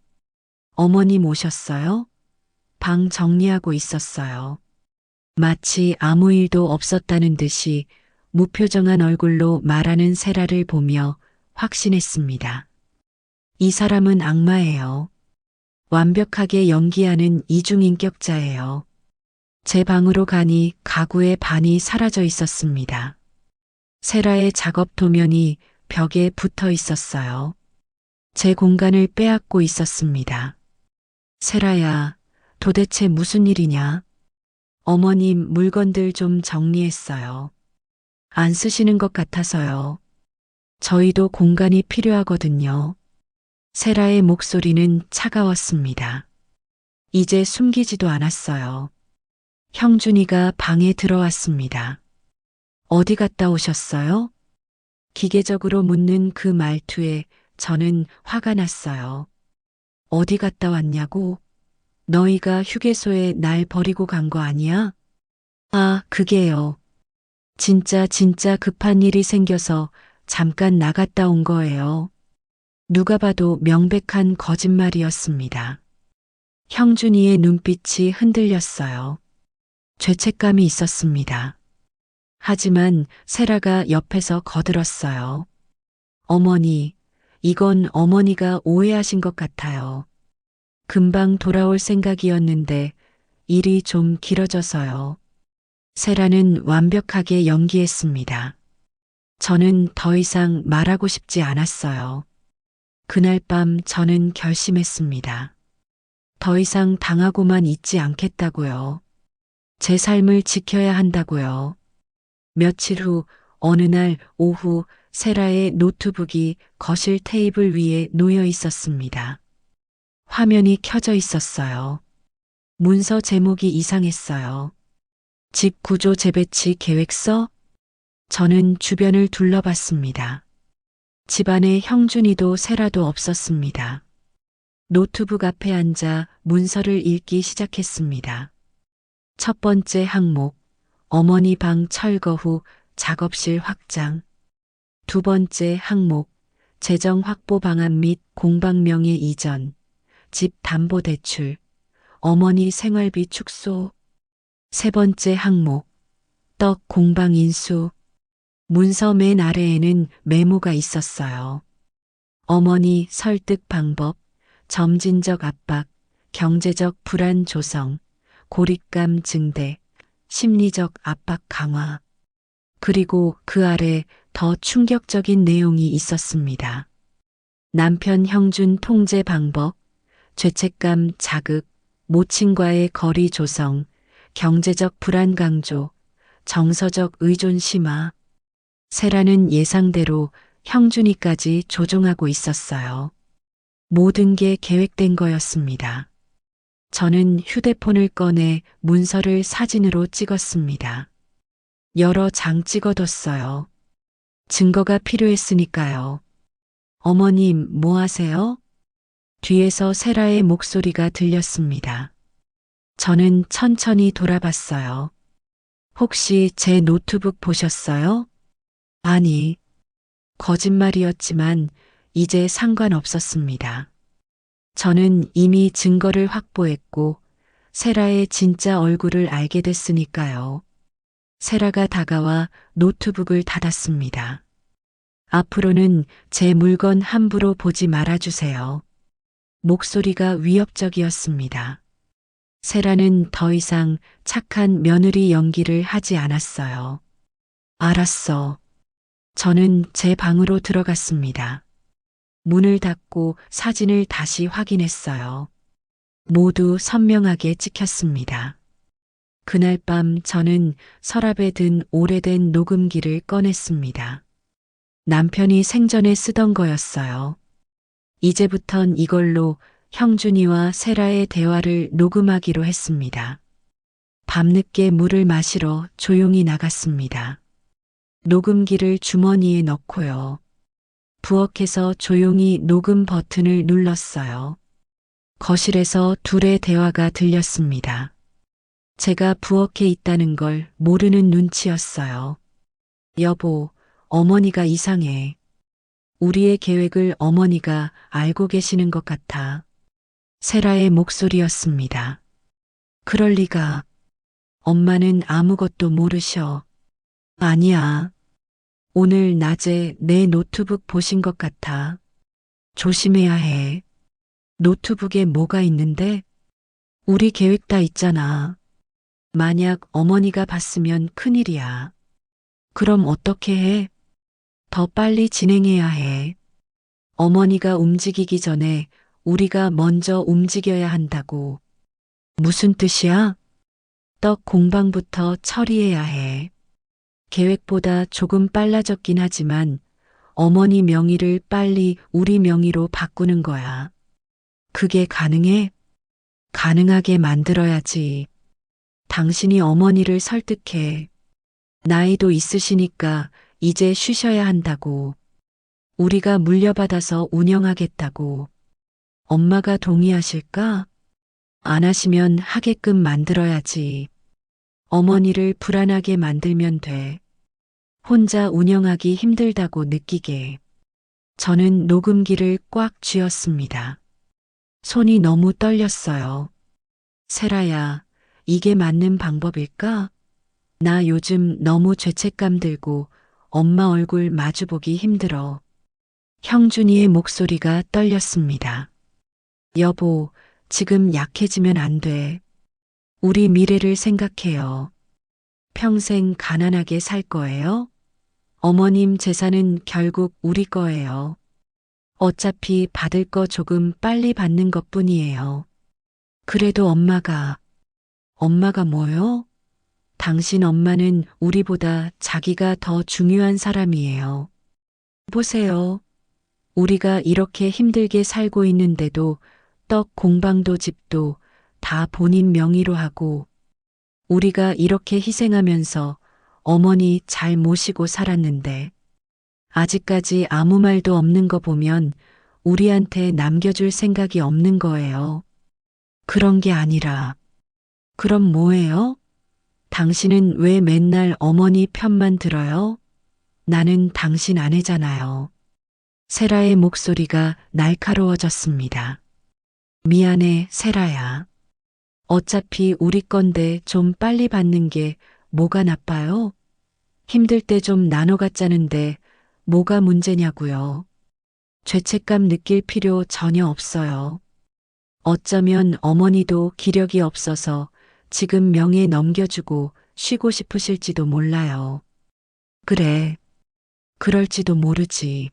[SPEAKER 2] 어머님 오셨어요? 방 정리하고 있었어요. 마치 아무 일도 없었다는 듯이 무표정한 얼굴로 말하는 세라를 보며 확신했습니다. 이 사람은 악마예요. 완벽하게 연기하는 이중인격자예요. 제 방으로 가니 가구의 반이 사라져 있었습니다. 세라의 작업 도면이 벽에 붙어 있었어요. 제 공간을 빼앗고 있었습니다. 세라야, 도대체 무슨 일이냐? 어머님 물건들 좀 정리했어요. 안 쓰시는 것 같아서요. 저희도 공간이 필요하거든요. 세라의 목소리는 차가웠습니다. 이제 숨기지도 않았어요. 형준이가 방에 들어왔습니다. 어디 갔다 오셨어요? 기계적으로 묻는 그 말투에 저는 화가 났어요. 어디 갔다 왔냐고? 너희가 휴게소에 날 버리고 간 거 아니야? 아, 그게요. 진짜 급한 일이 생겨서 잠깐 나갔다 온 거예요. 누가 봐도 명백한 거짓말이었습니다. 형준이의 눈빛이 흔들렸어요. 죄책감이 있었습니다. 하지만 세라가 옆에서 거들었어요. 어머니, 이건 어머니가 오해하신 것 같아요. 금방 돌아올 생각이었는데 일이 좀 길어져서요. 세라는 완벽하게 연기했습니다. 저는 더 이상 말하고 싶지 않았어요. 그날 밤 저는 결심했습니다. 더 이상 당하고만 있지 않겠다고요. 제 삶을 지켜야 한다고요. 며칠 후 어느 날 오후 세라의 노트북이 거실 테이블 위에 놓여 있었습니다. 화면이 켜져 있었어요. 문서 제목이 이상했어요. 집 구조 재배치 계획서? 저는 주변을 둘러봤습니다. 집안에 형준이도 세라도 없었습니다. 노트북 앞에 앉아 문서를 읽기 시작했습니다. 첫 번째 항목, 어머니 방 철거 후 작업실 확장. 두 번째 항목, 재정 확보 방안 및 공방명의 이전. 집 담보 대출. 어머니 생활비 축소. 세 번째 항목, 떡 공방 인수. 문서 맨 아래에는 메모가 있었어요. 어머니 설득 방법, 점진적 압박, 경제적 불안 조성, 고립감 증대, 심리적 압박 강화. 그리고 그 아래 더 충격적인 내용이 있었습니다. 남편 형준 통제 방법, 죄책감 자극, 모친과의 거리 조성, 경제적 불안 강조, 정서적 의존 심화. 세라는 예상대로 형준이까지 조종하고 있었어요. 모든 게 계획된 거였습니다. 저는 휴대폰을 꺼내 문서를 사진으로 찍었습니다. 여러 장 찍어뒀어요. 증거가 필요했으니까요. 어머님, 뭐 하세요? 뒤에서 세라의 목소리가 들렸습니다. 저는 천천히 돌아봤어요. 혹시 제 노트북 보셨어요? 아니, 거짓말이었지만 이제 상관없었습니다. 저는 이미 증거를 확보했고 세라의 진짜 얼굴을 알게 됐으니까요. 세라가 다가와 노트북을 닫았습니다. 앞으로는 제 물건 함부로 보지 말아주세요. 목소리가 위협적이었습니다. 세라는 더 이상 착한 며느리 연기를 하지 않았어요. 알았어. 저는 제 방으로 들어갔습니다. 문을 닫고 사진을 다시 확인했어요. 모두 선명하게 찍혔습니다. 그날 밤 저는 서랍에 든 오래된 녹음기를 꺼냈습니다. 남편이 생전에 쓰던 거였어요. 이제부턴 이걸로 형준이와 세라의 대화를 녹음하기로 했습니다. 밤늦게 물을 마시러 조용히 나갔습니다. 녹음기를 주머니에 넣고요. 부엌에서 조용히 녹음 버튼을 눌렀어요. 거실에서 둘의 대화가 들렸습니다. 제가 부엌에 있다는 걸 모르는 눈치였어요. 여보, 어머니가 이상해. 우리의 계획을 어머니가 알고 계시는 것 같아. 세라의 목소리였습니다. 그럴 리가. 엄마는 아무것도 모르셔. 아니야. 오늘 낮에 내 노트북 보신 것 같아. 조심해야 해. 노트북에 뭐가 있는데? 우리 계획 다 있잖아. 만약 어머니가 봤으면 큰일이야. 그럼 어떻게 해? 더 빨리 진행해야 해. 어머니가 움직이기 전에 우리가 먼저 움직여야 한다고. 무슨 뜻이야? 떡 공방부터 처리해야 해. 계획보다 조금 빨라졌긴 하지만 어머니 명의를 빨리 우리 명의로 바꾸는 거야. 그게 가능해? 가능하게 만들어야지. 당신이 어머니를 설득해. 나이도 있으시니까 이제 쉬셔야 한다고. 우리가 물려받아서 운영하겠다고. 엄마가 동의하실까? 안 하시면 하게끔 만들어야지. 어머니를 불안하게 만들면 돼. 혼자 운영하기 힘들다고 느끼게. 저는 녹음기를 꽉 쥐었습니다. 손이 너무 떨렸어요. 세라야, 이게 맞는 방법일까? 나 요즘 너무 죄책감 들고 엄마 얼굴 마주보기 힘들어. 형준이의 목소리가 떨렸습니다. 여보, 지금 약해지면 안 돼. 우리 미래를 생각해요. 평생 가난하게 살 거예요? 어머님 재산은 결국 우리 거예요. 어차피 받을 거 조금 빨리 받는 것 뿐이에요. 그래도 엄마가 뭐요? 당신 엄마는 우리보다 자기가 더 중요한 사람이에요. 보세요. 우리가 이렇게 힘들게 살고 있는데도 떡 공방도 집도 다 본인 명의로 하고 우리가 이렇게 희생하면서 어머니 잘 모시고 살았는데 아직까지 아무 말도 없는 거 보면 우리한테 남겨줄 생각이 없는 거예요. 그런 게 아니라 그럼 뭐예요? 당신은 왜 맨날 어머니 편만 들어요? 나는 당신 아내잖아요. 세라의 목소리가 날카로워졌습니다. 미안해, 세라야. 어차피 우리 건데 좀 빨리 받는 게 뭐가 나빠요? 힘들 때 좀 나눠 갖자는데 뭐가 문제냐고요. 죄책감 느낄 필요 전혀 없어요. 어쩌면 어머니도 기력이 없어서 지금 명예 넘겨주고 쉬고 싶으실지도 몰라요. 그래, 그럴지도 모르지.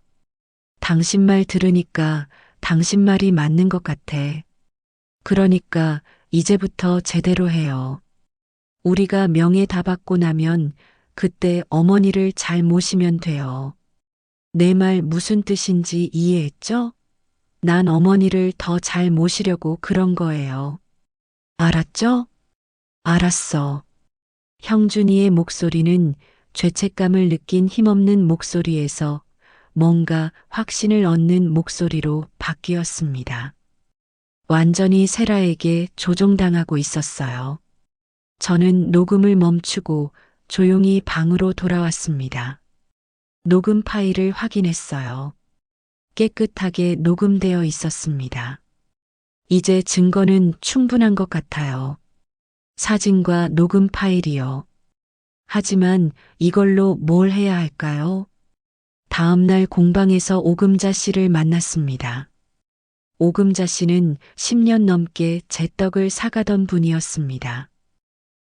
[SPEAKER 2] 당신 말 들으니까 당신 말이 맞는 것 같아. 그러니까 이제부터 제대로 해요. 우리가 명예 다 받고 나면 그때 어머니를 잘 모시면 돼요. 내 말 무슨 뜻인지 이해했죠? 난 어머니를 더 잘 모시려고 그런 거예요. 알았죠? 알았어. 형준이의 목소리는 죄책감을 느낀 힘없는 목소리에서 뭔가 확신을 얻는 목소리로 바뀌었습니다. 완전히 세라에게 조종당하고 있었어요. 저는 녹음을 멈추고 조용히 방으로 돌아왔습니다. 녹음 파일을 확인했어요. 깨끗하게 녹음되어 있었습니다. 이제 증거는 충분한 것 같아요. 사진과 녹음 파일이요. 하지만 이걸로 뭘 해야 할까요? 다음 날 공방에서 오금자 씨를 만났습니다. 오금자 씨는 10년 넘게 제 떡을 사가던 분이었습니다.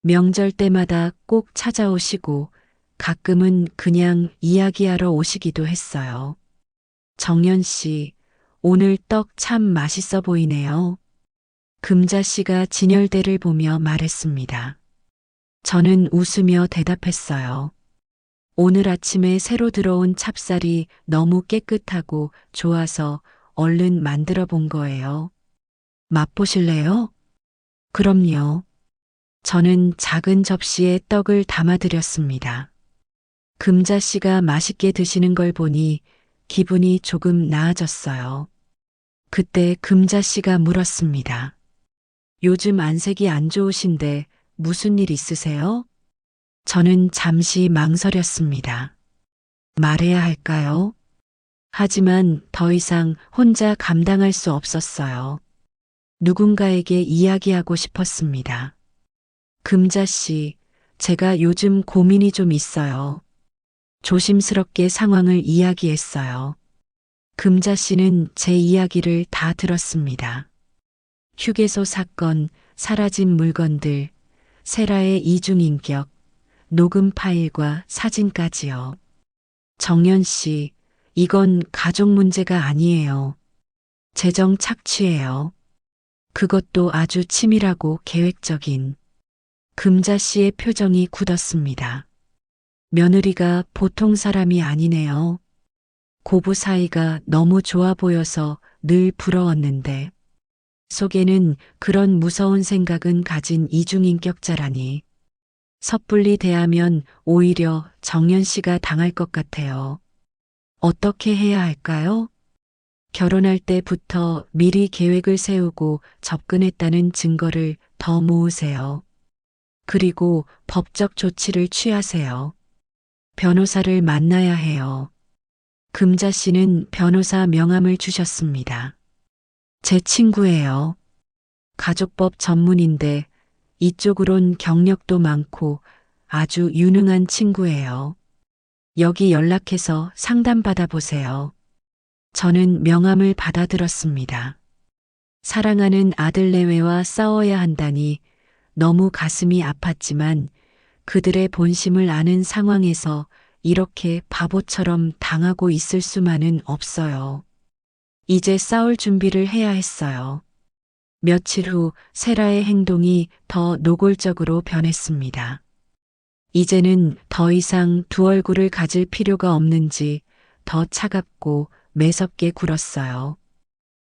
[SPEAKER 2] 명절 때마다 꼭 찾아오시고 가끔은 그냥 이야기하러 오시기도 했어요. 정연 씨, 오늘 떡 참 맛있어 보이네요. 금자 씨가 진열대를 보며 말했습니다. 저는 웃으며 대답했어요. 오늘 아침에 새로 들어온 찹쌀이 너무 깨끗하고 좋아서 얼른 만들어 본 거예요. 맛보실래요? 그럼요. 저는 작은 접시에 떡을 담아드렸습니다. 금자 씨가 맛있게 드시는 걸 보니 기분이 조금 나아졌어요. 그때 금자 씨가 물었습니다. 요즘 안색이 안 좋으신데 무슨 일 있으세요? 저는 잠시 망설였습니다. 말해야 할까요? 하지만 더 이상 혼자 감당할 수 없었어요. 누군가에게 이야기하고 싶었습니다. 금자 씨, 제가 요즘 고민이 좀 있어요. 조심스럽게 상황을 이야기했어요. 금자 씨는 제 이야기를 다 들었습니다. 휴게소 사건, 사라진 물건들, 세라의 이중인격, 녹음 파일과 사진까지요. 정연 씨, 이건 가족 문제가 아니에요. 재정 착취예요. 그것도 아주 치밀하고 계획적인. 금자 씨의 표정이 굳었습니다. 며느리가 보통 사람이 아니네요. 고부 사이가 너무 좋아 보여서 늘 부러웠는데 속에는 그런 무서운 생각은 가진 이중인격자라니. 섣불리 대하면 오히려 정연 씨가 당할 것 같아요. 어떻게 해야 할까요? 결혼할 때부터 미리 계획을 세우고 접근했다는 증거를 더 모으세요. 그리고 법적 조치를 취하세요. 변호사를 만나야 해요. 금자 씨는 변호사 명함을 주셨습니다. 제 친구예요. 가족법 전문인데 이쪽으론 경력도 많고 아주 유능한 친구예요. 여기 연락해서 상담받아 보세요. 저는 명함을 받아들었습니다. 사랑하는 아들 내외와 싸워야 한다니 너무 가슴이 아팠지만 그들의 본심을 아는 상황에서 이렇게 바보처럼 당하고 있을 수만은 없어요. 이제 싸울 준비를 해야 했어요. 며칠 후 세라의 행동이 더 노골적으로 변했습니다. 이제는 더 이상 두 얼굴을 가질 필요가 없는지 더 차갑고 매섭게 굴었어요.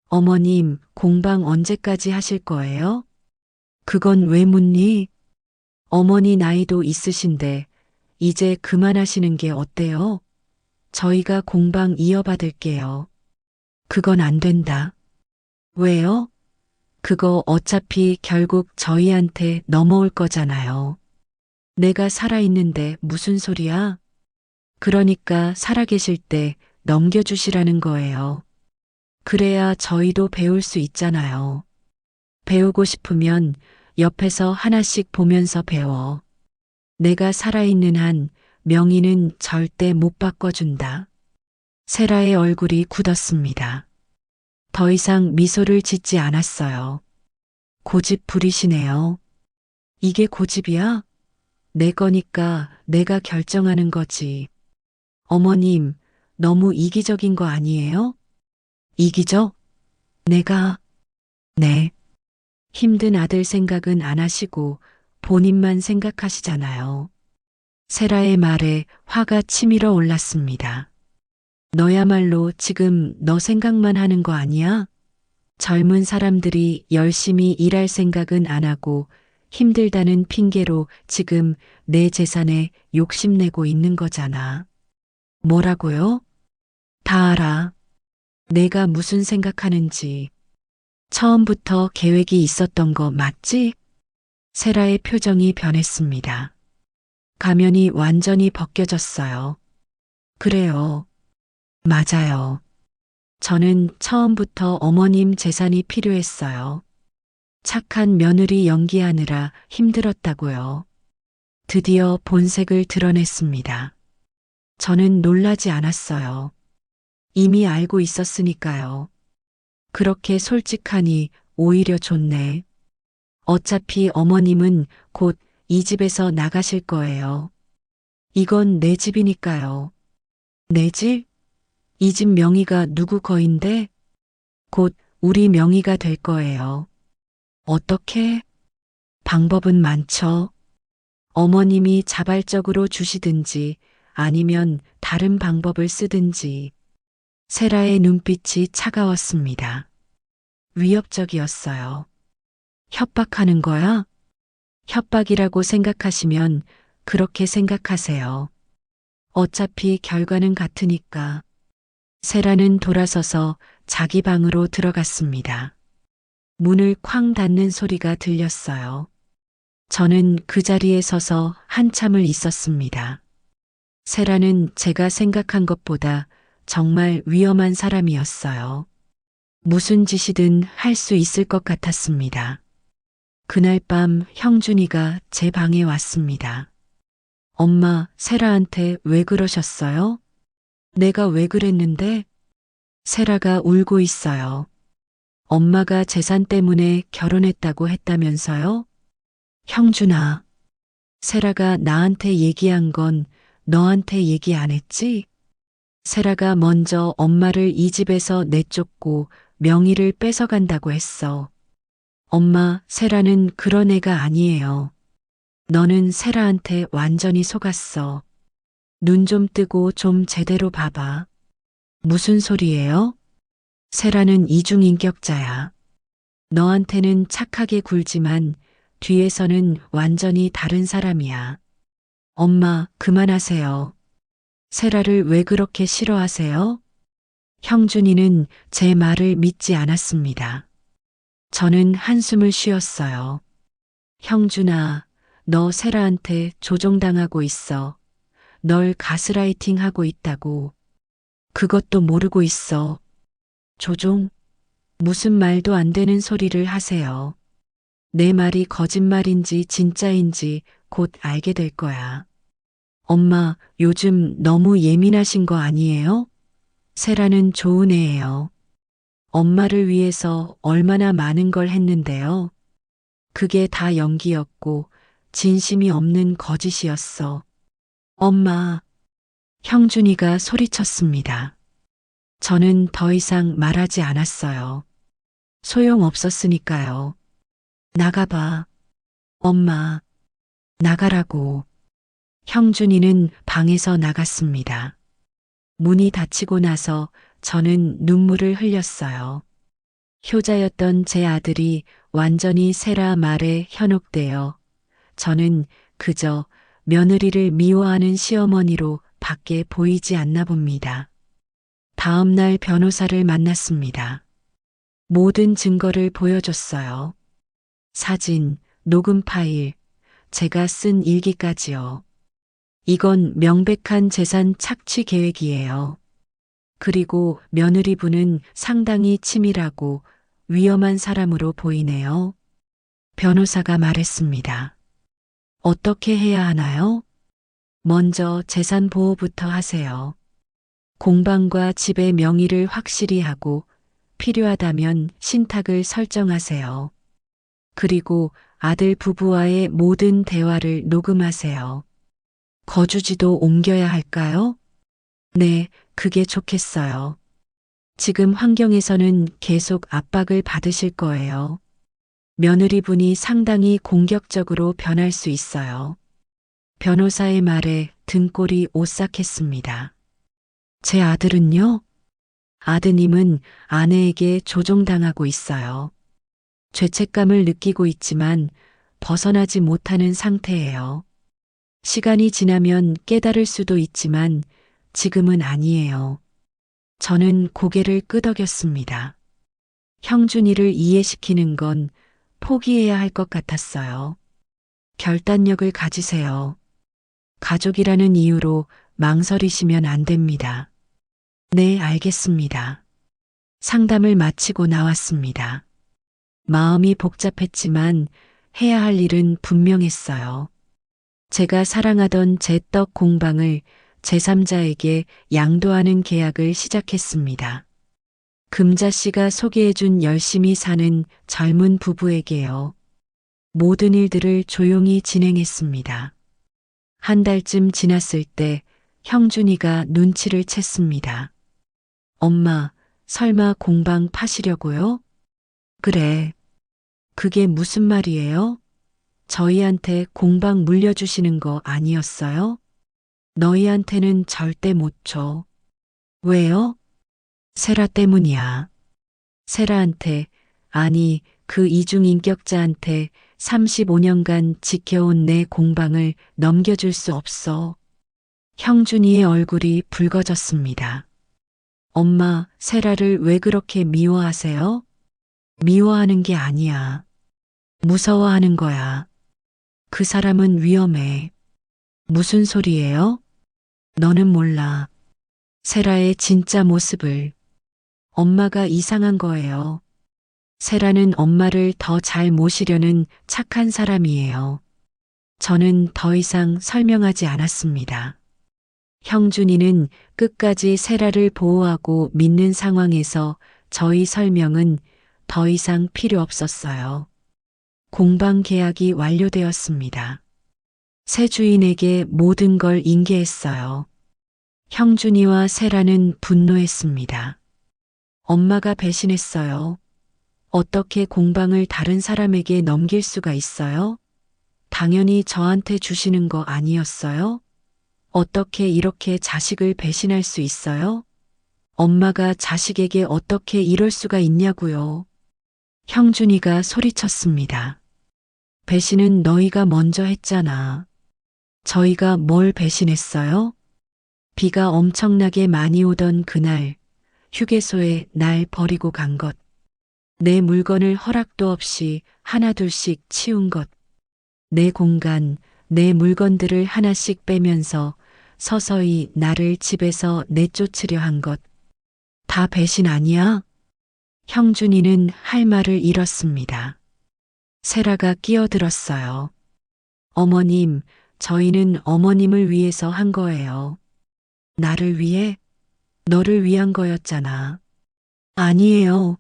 [SPEAKER 2] 어머님, 공방 언제까지 하실 거예요? 그건 왜 묻니? 어머니 나이도 있으신데 이제 그만하시는 게 어때요? 저희가 공방 이어받을게요. 그건 안 된다. 왜요? 그거 어차피 결국 저희한테 넘어올 거잖아요. 내가 살아있는데 무슨 소리야? 그러니까 살아계실 때 넘겨주시라는 거예요. 그래야 저희도 배울 수 있잖아요. 배우고 싶으면 옆에서 하나씩 보면서 배워. 내가 살아있는 한 명의는 절대 못 바꿔준다. 세라의 얼굴이 굳었습니다. 더 이상 미소를 짓지 않았어요. 고집 부리시네요. 이게 고집이야? 내 거니까 내가 결정하는 거지. 어머님, 너무 이기적인 거 아니에요? 이기적? 네. 힘든 아들 생각은 안 하시고 본인만 생각하시잖아요. 세라의 말에 화가 치밀어 올랐습니다. 너야말로 지금 너 생각만 하는 거 아니야? 젊은 사람들이 열심히 일할 생각은 안 하고 힘들다는 핑계로 지금 내 재산에 욕심내고 있는 거잖아. 뭐라고요? 다 알아. 내가 무슨 생각하는지. 처음부터 계획이 있었던 거 맞지? 세라의 표정이 변했습니다. 가면이 완전히 벗겨졌어요. 그래요. 맞아요. 저는 처음부터 어머님 재산이 필요했어요. 착한 며느리 연기하느라 힘들었다고요. 드디어 본색을 드러냈습니다. 저는 놀라지 않았어요. 이미 알고 있었으니까요. 그렇게 솔직하니 오히려 좋네. 어차피 어머님은 곧 이 집에서 나가실 거예요. 이건 내 집이니까요. 내 집? 이 집 명의가 누구 거인데? 곧 우리 명의가 될 거예요. 어떻게? 방법은 많죠. 어머님이 자발적으로 주시든지 아니면 다른 방법을 쓰든지. 세라의 눈빛이 차가웠습니다. 위협적이었어요. 협박하는 거야? 협박이라고 생각하시면 그렇게 생각하세요. 어차피 결과는 같으니까. 세라는 돌아서서 자기 방으로 들어갔습니다. 문을 쾅 닫는 소리가 들렸어요. 저는 그 자리에 서서 한참을 있었습니다. 세라는 제가 생각한 것보다 정말 위험한 사람이었어요. 무슨 짓이든 할 수 있을 것 같았습니다. 그날 밤 형준이가 제 방에 왔습니다. 엄마, 세라한테 왜 그러셨어요? 내가 왜 그랬는데? 세라가 울고 있어요. 엄마가 재산 때문에 결혼했다고 했다면서요? 형준아, 세라가 나한테 얘기한 건 너한테 얘기 안 했지? 세라가 먼저 엄마를 이 집에서 내쫓고 명의를 뺏어간다고 했어. 엄마, 세라는 그런 애가 아니에요. 너는 세라한테 완전히 속았어. 눈 좀 뜨고 좀 제대로 봐봐. 무슨 소리예요? 세라는 이중인격자야. 너한테는 착하게 굴지만 뒤에서는 완전히 다른 사람이야. 엄마, 그만하세요. 세라를 왜 그렇게 싫어하세요? 형준이는 제 말을 믿지 않았습니다. 저는 한숨을 쉬었어요. 형준아, 너 세라한테 조종당하고 있어. 널 가스라이팅 하고 있다고. 그것도 모르고 있어. 조종? 무슨 말도 안 되는 소리를 하세요. 내 말이 거짓말인지 진짜인지 곧 알게 될 거야. 엄마, 요즘 너무 예민하신 거 아니에요? 세라는 좋은 애예요. 엄마를 위해서 얼마나 많은 걸 했는데요. 그게 다 연기였고 진심이 없는 거짓이었어. 엄마, 형준이가 소리쳤습니다. 저는 더 이상 말하지 않았어요. 소용없었으니까요. 나가봐. 엄마, 나가라고. 형준이는 방에서 나갔습니다. 문이 닫히고 나서 저는 눈물을 흘렸어요. 효자였던 제 아들이 완전히 세라 말에 현혹되어 저는 그저 며느리를 미워하는 시어머니로 밖에 보이지 않나 봅니다. 다음 날 변호사를 만났습니다. 모든 증거를 보여줬어요. 사진, 녹음 파일, 제가 쓴 일기까지요. 이건 명백한 재산 착취 계획이에요. 그리고 며느리분은 상당히 치밀하고 위험한 사람으로 보이네요. 변호사가 말했습니다. 어떻게 해야 하나요? 먼저 재산 보호부터 하세요. 공방과 집의 명의를 확실히 하고 필요하다면 신탁을 설정하세요. 그리고 아들 부부와의 모든 대화를 녹음하세요. 거주지도 옮겨야 할까요? 네, 그게 좋겠어요. 지금 환경에서는 계속 압박을 받으실 거예요. 며느리분이 상당히 공격적으로 변할 수 있어요. 변호사의 말에 등골이 오싹했습니다. 제 아들은요? 아드님은 아내에게 조종당하고 있어요. 죄책감을 느끼고 있지만 벗어나지 못하는 상태예요. 시간이 지나면 깨달을 수도 있지만 지금은 아니에요. 저는 고개를 끄덕였습니다. 형준이를 이해시키는 건 포기해야 할 것 같았어요. 결단력을 가지세요. 가족이라는 이유로 망설이시면 안 됩니다. 네, 알겠습니다. 상담을 마치고 나왔습니다. 마음이 복잡했지만 해야 할 일은 분명했어요. 제가 사랑하던 제 떡 공방을 제3자에게 양도하는 계약을 시작했습니다. 금자 씨가 소개해준 열심히 사는 젊은 부부에게요. 모든 일들을 조용히 진행했습니다. 한 달쯤 지났을 때 형준이가 눈치를 챘습니다. 엄마, 설마 공방 파시려고요? 그래. 그게 무슨 말이에요? 저희한테 공방 물려주시는 거 아니었어요? 너희한테는 절대 못 줘. 왜요? 세라 때문이야. 세라한테, 아니, 그 이중인격자한테 35년간 지켜온 내 공방을 넘겨줄 수 없어. 형준이의 얼굴이 붉어졌습니다. 엄마, 세라를 왜 그렇게 미워하세요? 미워하는 게 아니야. 무서워하는 거야. 그 사람은 위험해. 무슨 소리예요? 너는 몰라. 세라의 진짜 모습을. 엄마가 이상한 거예요. 세라는 엄마를 더 잘 모시려는 착한 사람이에요. 저는 더 이상 설명하지 않았습니다. 형준이는 끝까지 세라를 보호하고 믿는 상황에서 저희 설명은 더 이상 필요 없었어요. 공방 계약이 완료되었습니다. 새 주인에게 모든 걸 인계했어요. 형준이와 세라는 분노했습니다. 엄마가 배신했어요. 어떻게 공방을 다른 사람에게 넘길 수가 있어요? 당연히 저한테 주시는 거 아니었어요? 어떻게 이렇게 자식을 배신할 수 있어요? 엄마가 자식에게 어떻게 이럴 수가 있냐고요. 형준이가 소리쳤습니다. 배신은 너희가 먼저 했잖아. 저희가 뭘 배신했어요? 비가 엄청나게 많이 오던 그날, 휴게소에 날 버리고 간 것. 내 물건을 허락도 없이 하나둘씩 치운 것. 내 공간, 내 물건들을 하나씩 빼면서 서서히 나를 집에서 내쫓으려 한 것. 다 배신 아니야? 형준이는 할 말을 잃었습니다. 세라가 끼어들었어요. 어머님, 저희는 어머님을 위해서 한 거예요. 나를 위해? 너를 위한 거였잖아. 아니에요.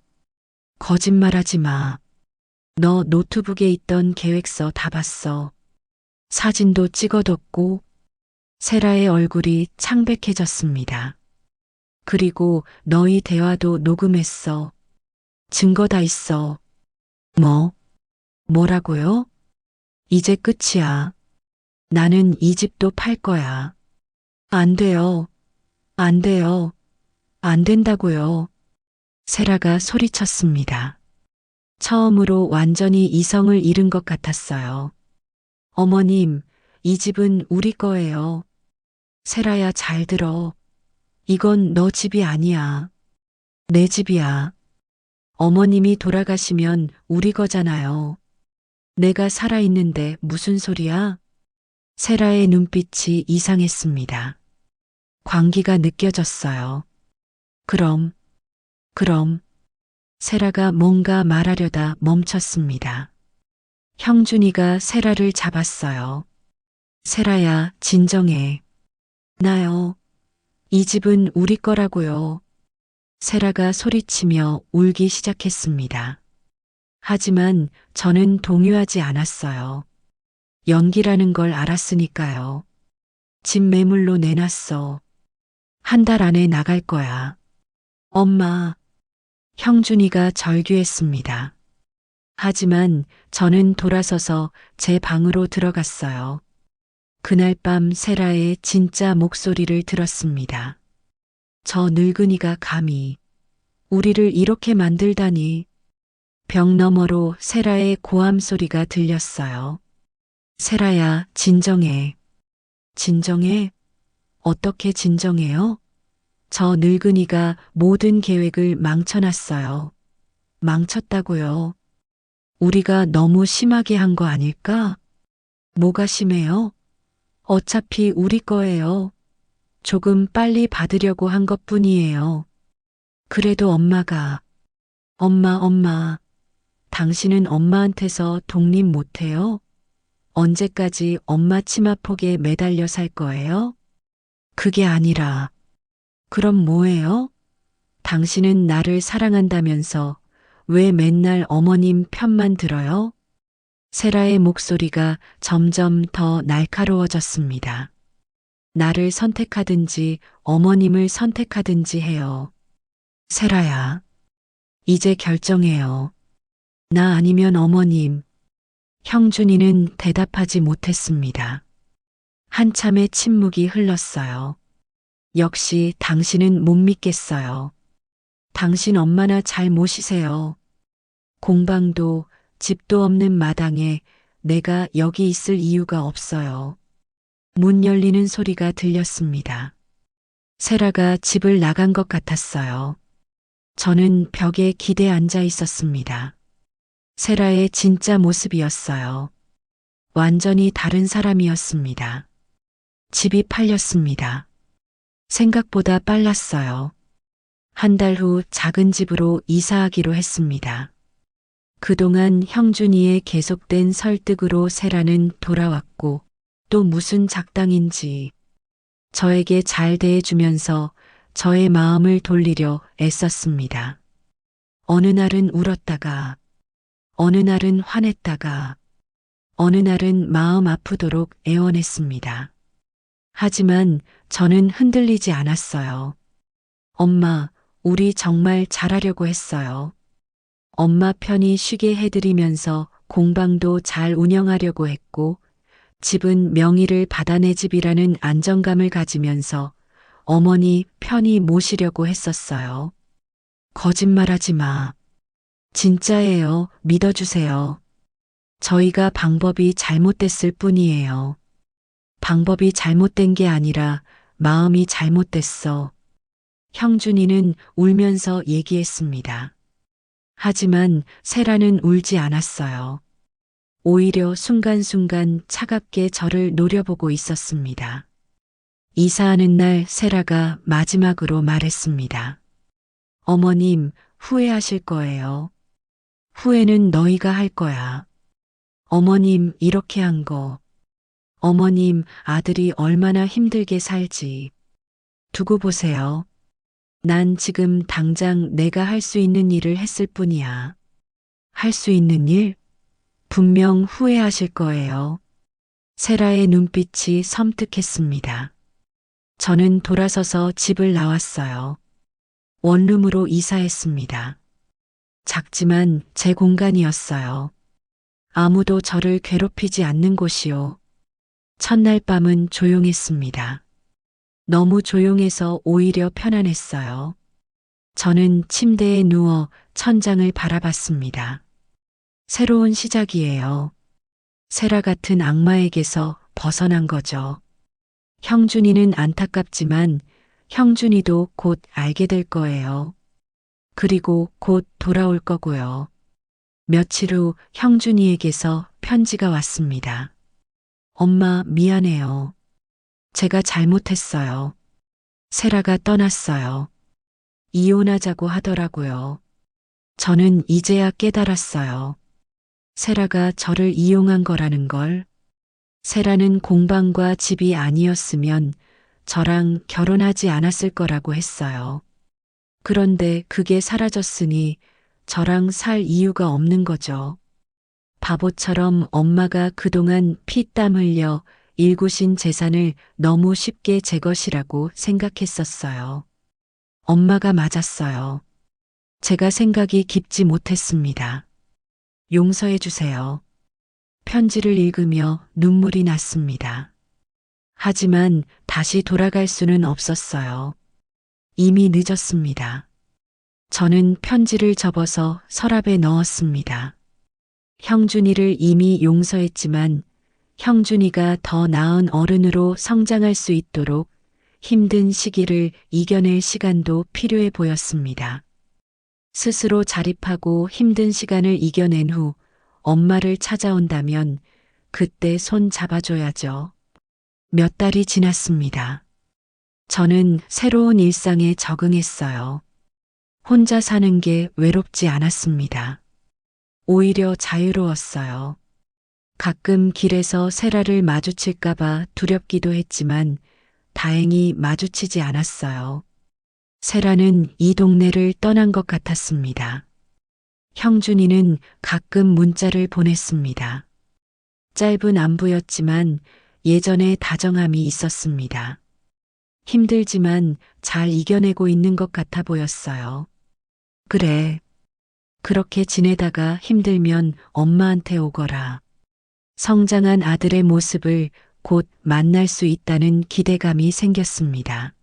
[SPEAKER 2] 거짓말하지 마. 너 노트북에 있던 계획서 다 봤어. 사진도 찍어뒀고, 세라의 얼굴이 창백해졌습니다. 그리고 너희 대화도 녹음했어. 증거 다 있어. 뭐? 뭐라고요? 이제 끝이야. 나는 이 집도 팔 거야. 안 돼요. 안 돼요. 안 된다고요. 세라가 소리쳤습니다. 처음으로 완전히 이성을 잃은 것 같았어요. 어머님, 이 집은 우리 거예요. 세라야, 잘 들어. 이건 너 집이 아니야. 내 집이야. 어머님이 돌아가시면 우리 거잖아요. 내가 살아있는데 무슨 소리야? 세라의 눈빛이 이상했습니다. 광기가 느껴졌어요. 그럼, 세라가 뭔가 말하려다 멈췄습니다. 형준이가 세라를 잡았어요. 세라야, 진정해. 나요. 이 집은 우리 거라고요. 세라가 소리치며 울기 시작했습니다. 하지만 저는 동요하지 않았어요. 연기라는 걸 알았으니까요. 집 매물로 내놨어. 한 달 안에 나갈 거야. 엄마. 형준이가 절규했습니다. 하지만 저는 돌아서서 제 방으로 들어갔어요. 그날 밤 세라의 진짜 목소리를 들었습니다. 저 늙은이가 감히 우리를 이렇게 만들다니. 벽 너머로 세라의 고함 소리가 들렸어요. 세라야, 진정해. 진정해? 어떻게 진정해요? 저 늙은이가 모든 계획을 망쳐놨어요. 망쳤다고요. 우리가 너무 심하게 한 거 아닐까? 뭐가 심해요? 어차피 우리 거예요. 조금 빨리 받으려고 한 것뿐이에요. 그래도 엄마가, 엄마, 당신은 엄마한테서 독립 못해요? 언제까지 엄마 치마폭에 매달려 살 거예요? 그게 아니라, 그럼 뭐예요? 당신은 나를 사랑한다면서 왜 맨날 어머님 편만 들어요? 세라의 목소리가 점점 더 날카로워졌습니다. 나를 선택하든지 어머님을 선택하든지 해요. 세라야, 이제 결정해요. 나 아니면 어머님. 형준이는 대답하지 못했습니다. 한참의 침묵이 흘렀어요. 역시 당신은 못 믿겠어요. 당신 엄마나 잘 모시세요. 공방도 집도 없는 마당에 내가 여기 있을 이유가 없어요. 문 열리는 소리가 들렸습니다. 세라가 집을 나간 것 같았어요. 저는 벽에 기대 앉아 있었습니다. 세라의 진짜 모습이었어요. 완전히 다른 사람이었습니다. 집이 팔렸습니다. 생각보다 빨랐어요. 한 달 후 작은 집으로 이사하기로 했습니다. 그동안 형준이의 계속된 설득으로 세라는 돌아왔고 또 무슨 작당인지 저에게 잘 대해주면서 저의 마음을 돌리려 애썼습니다. 어느 날은 울었다가 어느 날은 화냈다가 어느 날은 마음 아프도록 애원했습니다. 하지만 저는 흔들리지 않았어요. 엄마, 우리 정말 잘하려고 했어요. 엄마 편히 쉬게 해드리면서 공방도 잘 운영하려고 했고 집은 명의를 받아내 집이라는 안정감을 가지면서 어머니 편히 모시려고 했었어요. 거짓말하지 마. 진짜예요. 믿어주세요. 저희가 방법이 잘못됐을 뿐이에요. 방법이 잘못된 게 아니라 마음이 잘못됐어. 형준이는 울면서 얘기했습니다. 하지만 세라는 울지 않았어요. 오히려 순간순간 차갑게 저를 노려보고 있었습니다. 이사하는 날 세라가 마지막으로 말했습니다. 어머님, 후회하실 거예요. 후회는 너희가 할 거야. 어머님, 이렇게 한 거. 어머님, 아들이 얼마나 힘들게 살지. 두고 보세요. 난 지금 당장 내가 할 수 있는 일을 했을 뿐이야. 할 수 있는 일? 분명 후회하실 거예요. 세라의 눈빛이 섬뜩했습니다. 저는 돌아서서 집을 나왔어요. 원룸으로 이사했습니다. 작지만 제 공간이었어요. 아무도 저를 괴롭히지 않는 곳이요. 첫날 밤은 조용했습니다. 너무 조용해서 오히려 편안했어요. 저는 침대에 누워 천장을 바라봤습니다. 새로운 시작이에요. 세라 같은 악마에게서 벗어난 거죠. 형준이는 안타깝지만 형준이도 곧 알게 될 거예요. 그리고 곧 돌아올 거고요. 며칠 후 형준이에게서 편지가 왔습니다. 엄마, 미안해요. 제가 잘못했어요. 세라가 떠났어요. 이혼하자고 하더라고요. 저는 이제야 깨달았어요. 세라가 저를 이용한 거라는 걸. 세라는 공방과 집이 아니었으면 저랑 결혼하지 않았을 거라고 했어요. 그런데 그게 사라졌으니 저랑 살 이유가 없는 거죠. 바보처럼 엄마가 그동안 피땀 흘려 일구신 재산을 너무 쉽게 제 것이라고 생각했었어요. 엄마가 맞았어요. 제가 생각이 깊지 못했습니다. 용서해 주세요. 편지를 읽으며 눈물이 났습니다. 하지만 다시 돌아갈 수는 없었어요. 이미 늦었습니다. 저는 편지를 접어서 서랍에 넣었습니다. 형준이를 이미 용서했지만 형준이가 더 나은 어른으로 성장할 수 있도록 힘든 시기를 이겨낼 시간도 필요해 보였습니다. 스스로 자립하고 힘든 시간을 이겨낸 후 엄마를 찾아온다면 그때 손 잡아줘야죠. 몇 달이 지났습니다. 저는 새로운 일상에 적응했어요. 혼자 사는 게 외롭지 않았습니다. 오히려 자유로웠어요. 가끔 길에서 세라를 마주칠까봐 두렵기도 했지만 다행히 마주치지 않았어요. 세라는 이 동네를 떠난 것 같았습니다. 형준이는 가끔 문자를 보냈습니다. 짧은 안부였지만 예전에 다정함이 있었습니다. 힘들지만 잘 이겨내고 있는 것 같아 보였어요. 그래. 그렇게 지내다가 힘들면 엄마한테 오거라. 성장한 아들의 모습을 곧 만날 수 있다는 기대감이 생겼습니다.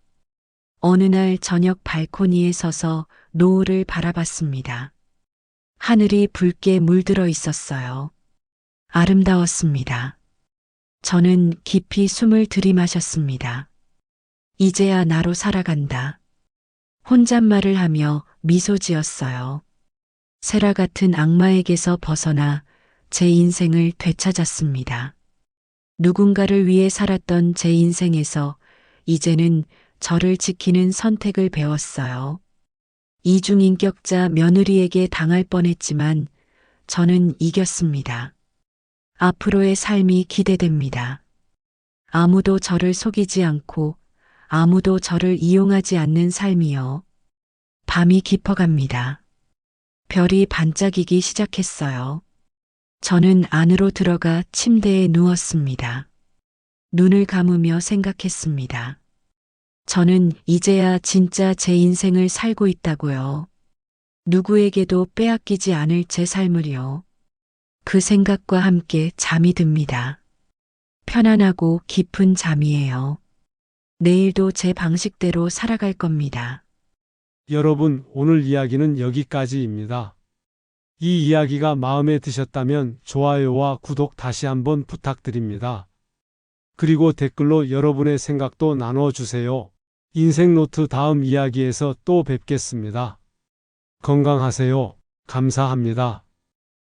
[SPEAKER 2] 어느 날 저녁 발코니에 서서 노을을 바라봤습니다. 하늘이 붉게 물들어 있었어요. 아름다웠습니다. 저는 깊이 숨을 들이마셨습니다. 이제야 나로 살아간다. 혼잣말을 하며 미소 지었어요. 세라 같은 악마에게서 벗어나 제 인생을 되찾았습니다. 누군가를 위해 살았던 제 인생에서 이제는 저를 지키는 선택을 배웠어요. 이중인격자 며느리에게 당할 뻔했지만 저는 이겼습니다. 앞으로의 삶이 기대됩니다. 아무도 저를 속이지 않고 아무도 저를 이용하지 않는 삶이요. 밤이 깊어갑니다. 별이 반짝이기 시작했어요. 저는 안으로 들어가 침대에 누웠습니다. 눈을 감으며 생각했습니다. 저는 이제야 진짜 제 인생을 살고 있다고요. 누구에게도 빼앗기지 않을 제 삶을요. 그 생각과 함께 잠이 듭니다. 편안하고 깊은 잠이에요. 내일도 제 방식대로 살아갈 겁니다.
[SPEAKER 1] 여러분, 오늘 이야기는 여기까지입니다. 이 이야기가 마음에 드셨다면 좋아요와 구독 다시 한번 부탁드립니다. 그리고 댓글로 여러분의 생각도 나눠주세요. 인생노트 다음 이야기에서 또 뵙겠습니다. 건강하세요. 감사합니다.